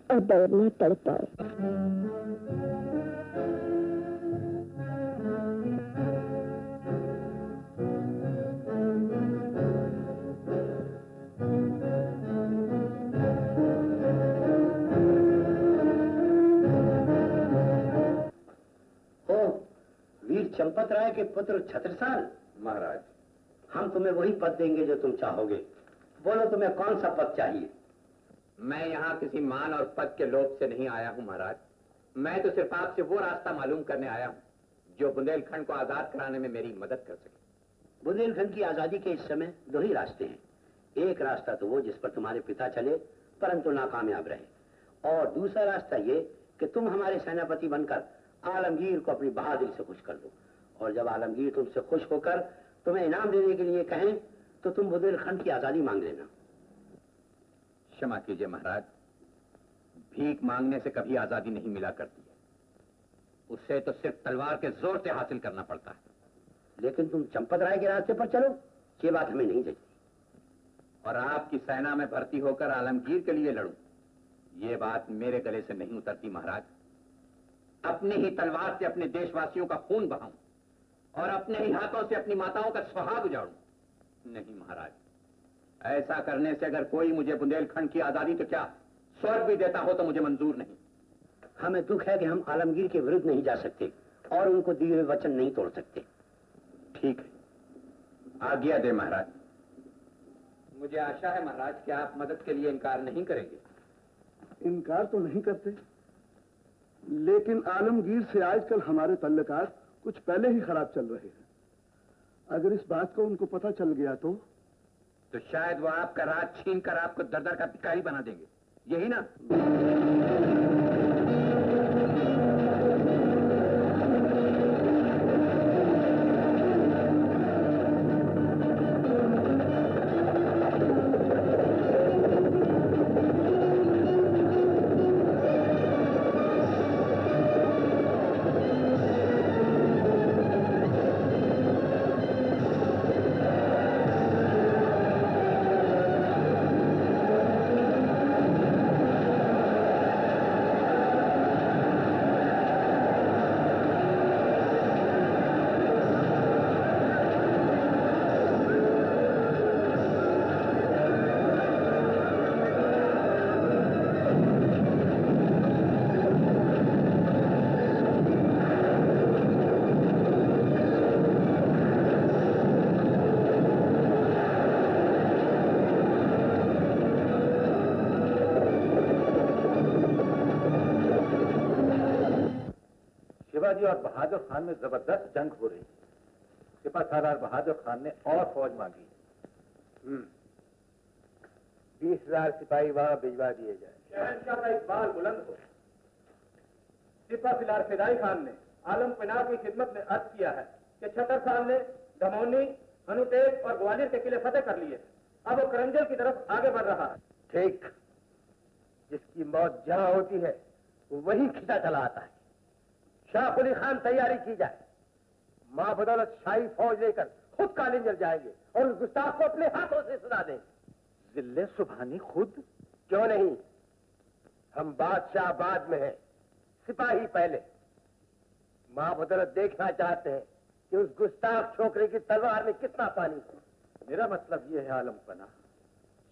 अब और न तड़पाओ। वीर चंपत राय के पुत्र छत्रसाल। महाराज, हम तुम्हें वही पद देंगे जो तुम चाहोगे। बोलो तुम्हें कौन सा पद चाहिए? मैं यहाँ किसी मान और पद के लोभ से नहीं आया हूँ महाराज। मैं तो सिर्फ आपसे वो रास्ता मालूम करने आया हूँ जो बुंदेलखंड को आजाद कराने में मेरी मदद कर सके। बुंदेलखंड की आजादी के इस समय दो ही रास्ते हैं। एक रास्ता तो वो जिस पर तुम्हारे पिता चले परंतु नाकामयाब रहे, और दूसरा रास्ता ये कि तुम हमारे सेनापति बनकर आलमगीर को अपनी बहादुरी से खुश कर दो, और जब आलमगीर तुमसे खुश होकर तुम्हें इनाम देने के लिए कहें तो तुम बुंदेलखंड की आजादी मांग लेना। क्षमा कीजिए महाराज, भीख मांगने से कभी आजादी नहीं मिला करती है, उससे तो सिर्फ तलवार के जोर से हासिल करना पड़ता है। लेकिन तुम चंपत राय के रास्ते पर चलो, ये बात हमें नहीं जचती। और आपकी सेना में भर्ती होकर आलमगीर के लिए लड़ूं, ये बात मेरे गले से नहीं उतरती महाराज। अपनी ही तलवार से अपने देशवासियों का खून बहाऊं और अपने ही हाथों से अपनी माताओं का सुहाग उजाड़ूं? नहीं महाराज, ऐसा करने से अगर कोई मुझे बुंदेलखंड की आजादी तो क्या स्वर्ग भी देता हो तो मुझे मंजूर नहीं। हमें दुख है कि हम आलमगीर के विरुद्ध नहीं जा सकते और उनको दिए हुए वचन नहीं तोड़ सकते। ठीक है, आज्ञा दे महाराज। मुझे आशा है महाराज कि आप मदद के लिए इनकार नहीं करेंगे। इनकार तो नहीं करते, लेकिन आलमगीर से आजकल हमारे तल्लुकात कुछ पहले ही खराब चल रहे हैं। अगर इस बात को उनको पता चल गया तो शायद वो आपका राज छीन कर आपको दर दर का भिखारी बना देंगे, यही ना? शिवाजी और बहादुर खान में जबरदस्त जंग हो रही है। सिपा सालार बहादुर खान ने और फौज मांगी। 20,000 सिपाही वहां भिजवा दिए जाए। शहंशाह का इकबाल बुलंद हो। सिपा सालार फिदाई खान ने आलम पनाह की खिदमत में अर्ज किया है कि छतर खान ने धमौनी, हनुटेक और ग्वालियर के किले फतेह कर लिए। अब वो करंजल की तरफ आगे बढ़ रहा है। ठीक, जिसकी मौत जहां होती है वो वही खिता चला आता है। शाह कुली खान तैयारी की जाए, मां बदौलत शाही फौज लेकर खुद कालिंजर जाएंगे और उस गुस्ताख को अपने हाथों से सुना देंगे। जिले सुबहानी खुद? क्यों नहीं, हम बादशाह बाद में हैं, सिपाही पहले। मां बदौलत देखना चाहते हैं कि उस गुस्ताख छोकरे की तलवार में कितना पानी है। मेरा मतलब यह है आलम पनाह,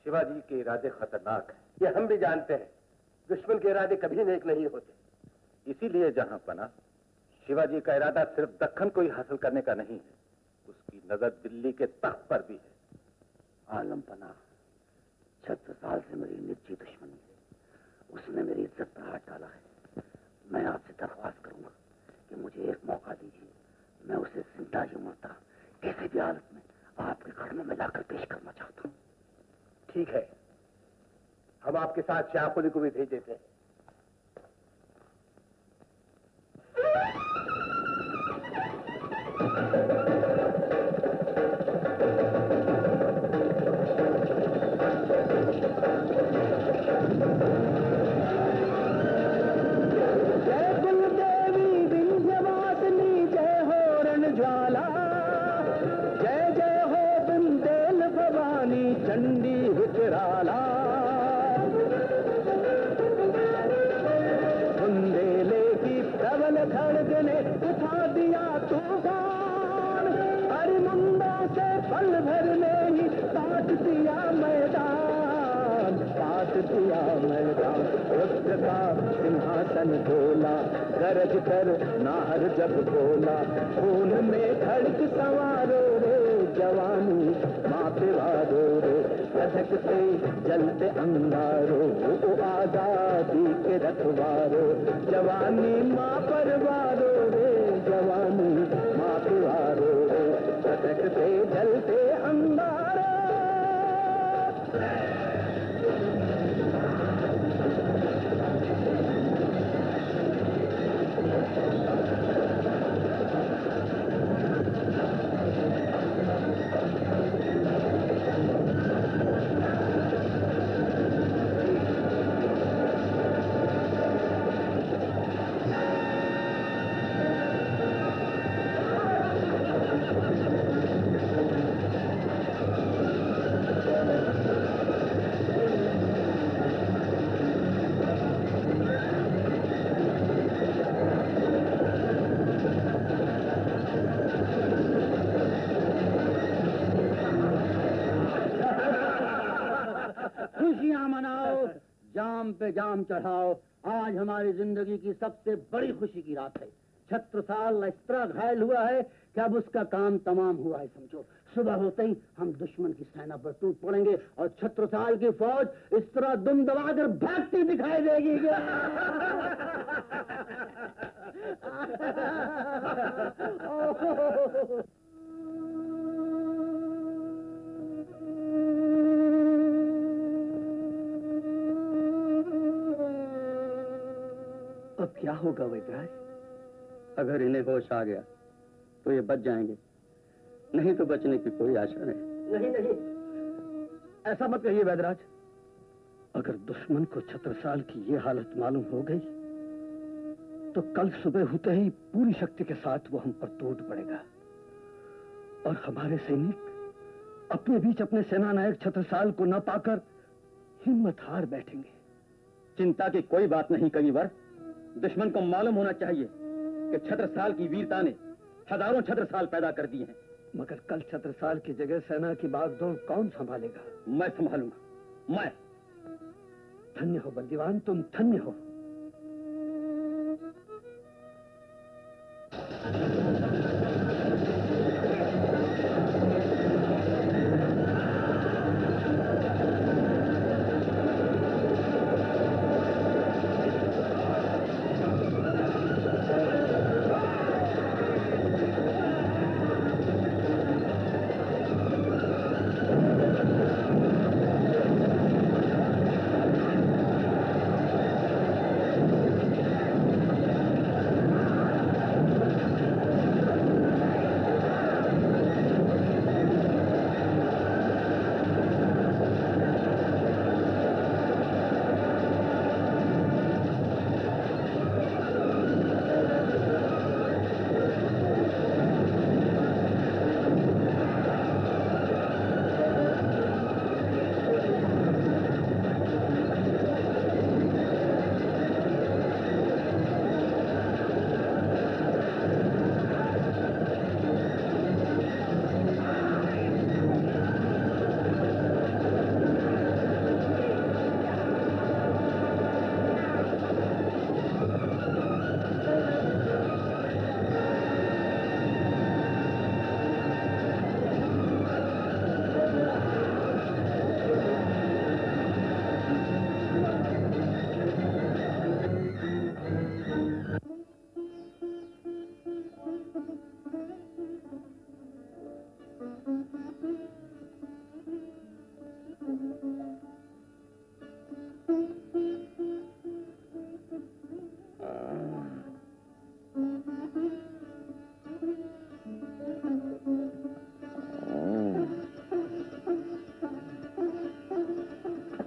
शिवाजी के इरादे खतरनाक हैं। ये हम भी जानते हैं, दुश्मन के इरादे कभी नेक नहीं होते। इसीलिए जहां पनाह, शिवाजी का इरादा सिर्फ दक्कन को ही हासिल करने का नहीं है, उसकी नजर दिल्ली के तख्त पर भी है। आलम पनाह 36 साल से मेरी निजी दुश्मनी है, उसने मेरी इज्जत पर हाथ डाला है। मैं आपसे दरख्वास्त करूंगा कि मुझे एक मौका दीजिए, मैं उसे जिंदा ही मुर्दा किसी भी हालत में आपके कदमों में लाकर पेश करना चाहता हूँ। ठीक है, हम आपके साथ शाह कुली को भी भेज देते हैं। जय कुलदेवी विंध्यवासिनी, जय हो रणज्वाला, जय जय हो बुंदेल भवानी चंडी विकराला। बुंदेले की प्रबल खड़ग ने उठा दिया तूफान, अरिमुंडा से पल भर में ही काट दिया मैदान, काट दिया मैदान। रुद्र का सिंहासन बोला, गरज कर नाहर जब बोला, खून में खड़क सवारो रे जवानी माथे वारो रे, धधकते जलते अंगारो ओ आजादी के रखवारो, जवानी माँ पर वारो रे जवानी माँ पे वारो रे, धधकते जलते अंगारो। खुशियां मनाओ, जाम पे जाम चढ़ाओ। आज हमारी जिंदगी की सबसे बड़ी खुशी की रात है। छत्रसाल इस तरह घायल हुआ है कि अब उसका काम तमाम हुआ है समझो। सुबह होते ही हम दुश्मन की सेना पर टूट पड़ेंगे और छत्रसाल की फौज इस तरह दुम दबाकर भागती दिखाई देगी। अब क्या होगा वैद्यराज? अगर इन्हें होश आ गया तो ये बच जाएंगे, नहीं तो बचने की कोई आशा नहीं। नहीं नहीं, ऐसा मत कहिए वैद्यराज। अगर दुश्मन को छत्रसाल की ये हालत मालूम हो गई तो कल सुबह होते ही पूरी शक्ति के साथ वो हम पर टूट पड़ेगा और हमारे सैनिक अपने बीच अपने सेनानायक छत्रसाल को न पाकर हिम्मत हार बैठेंगे। चिंता की कोई बात नहीं कविवर। दुश्मन को मालूम होना चाहिए कि छत्रसाल की वीरता ने हजारों छत्रसाल पैदा कर दिए हैं। मगर कल छत्रसाल की जगह सेना की बागडोर कौन संभालेगा? मैं संभालूंगा, मैं। धन्य हो बंदीवान, तुम धन्य हो।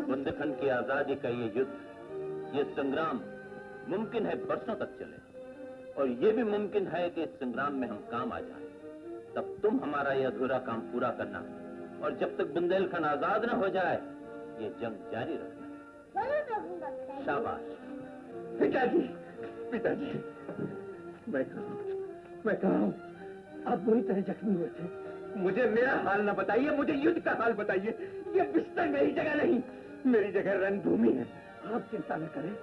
बुंदेलखंड की आजादी का ये युद्ध, ये संग्राम मुमकिन है बरसों तक चले और ये भी मुमकिन है कि इस संग्राम में हम काम आ जाएं। तब तुम हमारा ये अधूरा काम पूरा करना और जब तक बुंदेलखंड आजाद न हो जाए ये जंग जारी रखना। शाबाश। पिताजी, पिताजी, मैं कहाँ हूँ? आप बुरी तरह जख्मी हुए थे। मुझे मेरा हाल न बताइए, मुझे युद्ध का हाल बताइए। ये बिस्तर मेरी जगह नहीं, मेरी जगह रणभूमि है। आप चिंता न करें,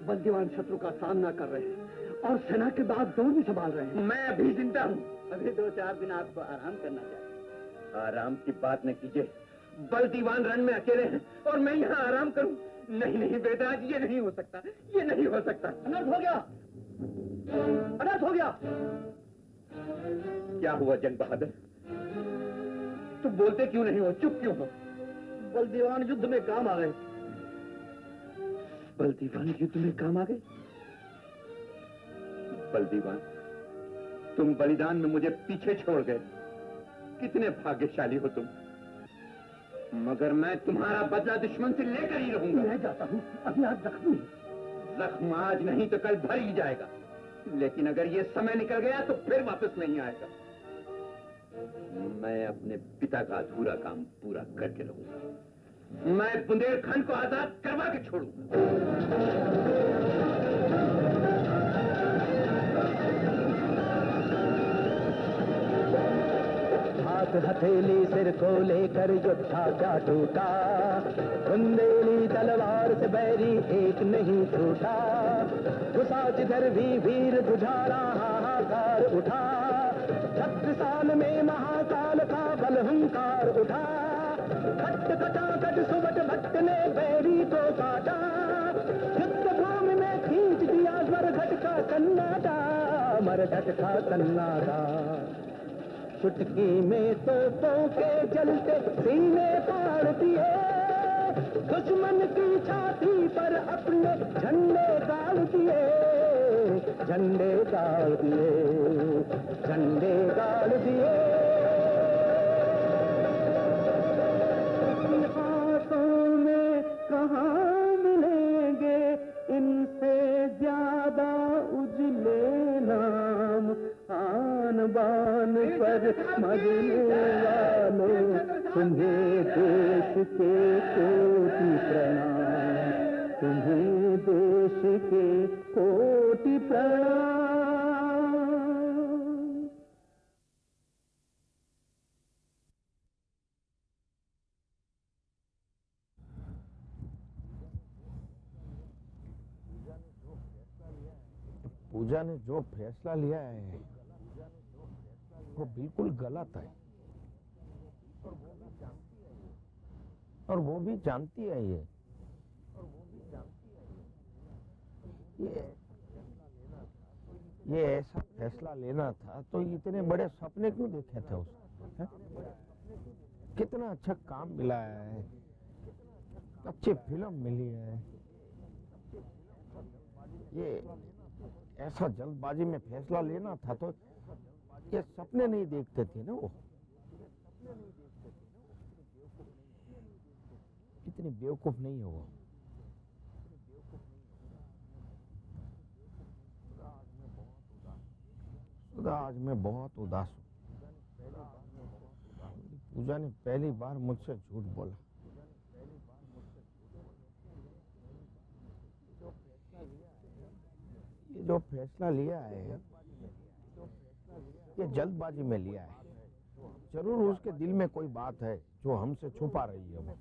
बंदीवान शत्रु का सामना कर रहे हैं और सेना के बागडोर भी संभाल रहे हैं। मैं अभी जिंदा हूँ। अभी 2-4 दिन आपको आराम करना चाहिए। आराम की बात न कीजिए, बल दीवान रण में अकेले हैं और मैं यहाँ आराम करूं? नहीं नहीं बेदाज, ये नहीं हो सकता, ये नहीं हो सकता। अनर्थ हो गया, अनर्थ हो गया। क्या हुआ जंग बहादुर? तुम बोलते क्यों नहीं हो, चुप क्यों हो? बलदीवान युद्ध में काम आ गए। बलदीवान युद्ध में काम आ गए? बलदीवान, तुम बलिदान में मुझे पीछे छोड़ गए। कितने भाग्यशाली हो तुम। मगर मैं तुम्हारा बदला दुश्मन से लेकर ही रहूंगा। मैं जाता हूँ, अभी आप जख्मी। जख्म आज नहीं तो कल भर ही जाएगा, लेकिन अगर ये समय निकल गया तो फिर वापस नहीं आएगा। मैं अपने पिता का अधूरा काम पूरा करके रहूंगा। मैं बुंदेलखंड को आजाद करवा के छोड़ूंगा। हाथ हथेली सिर को लेकर योद्धा क्या टूटा, बुंदेली तलवार से बैरी एक नहीं छूटा। गुस्सा जिधर भी वीर बुझारा हाहाकार उठा, 36 साल में महाकाल का बल हुंकार उठा। खट खटाखट सुबट भट्ट ने बैरी को काटा, युद्ध भूमि में खींच दिया मरघट का सन्नाटा, मरघट का सन्नाटा। चुटकी में तोपों के जलते सीने फाड़ दिए, दुश्मन की छाती पर अपने झंडे गाड़ दिए, झंडे गाड़ दिए, झंडे गाड़ दिए। इन हाथों में कहाँ मिलेंगे इनसे ज्यादा उजले नाम, आन बान पर मरने वालों तुम्हें देश के कोटि प्रणाम, तुम्हें देश के कोटि प्रणाम। पूजा ने जो फैसला लिया है वो बिल्कुल गलत है, और वो भी जानती है। ये ऐसा फैसला लेना था तो इतने बड़े सपने क्यों देखे थे उसने? कितना अच्छा काम मिला है, अच्छी फिल्म मिली है। ये ऐसा जल्दबाजी में फैसला लेना था तो ये सपने नहीं देखते थे ना वो। इतनी बेवकूफ नहीं है वो। खुदा आज मैं बहुत उदास हूँ। पूजा ने पहली बार मुझसे झूठ बोला। ये जो फैसला लिया है ये जल्दबाजी में लिया है। जरूर उसके दिल में कोई बात है जो हमसे छुपा रही है वो।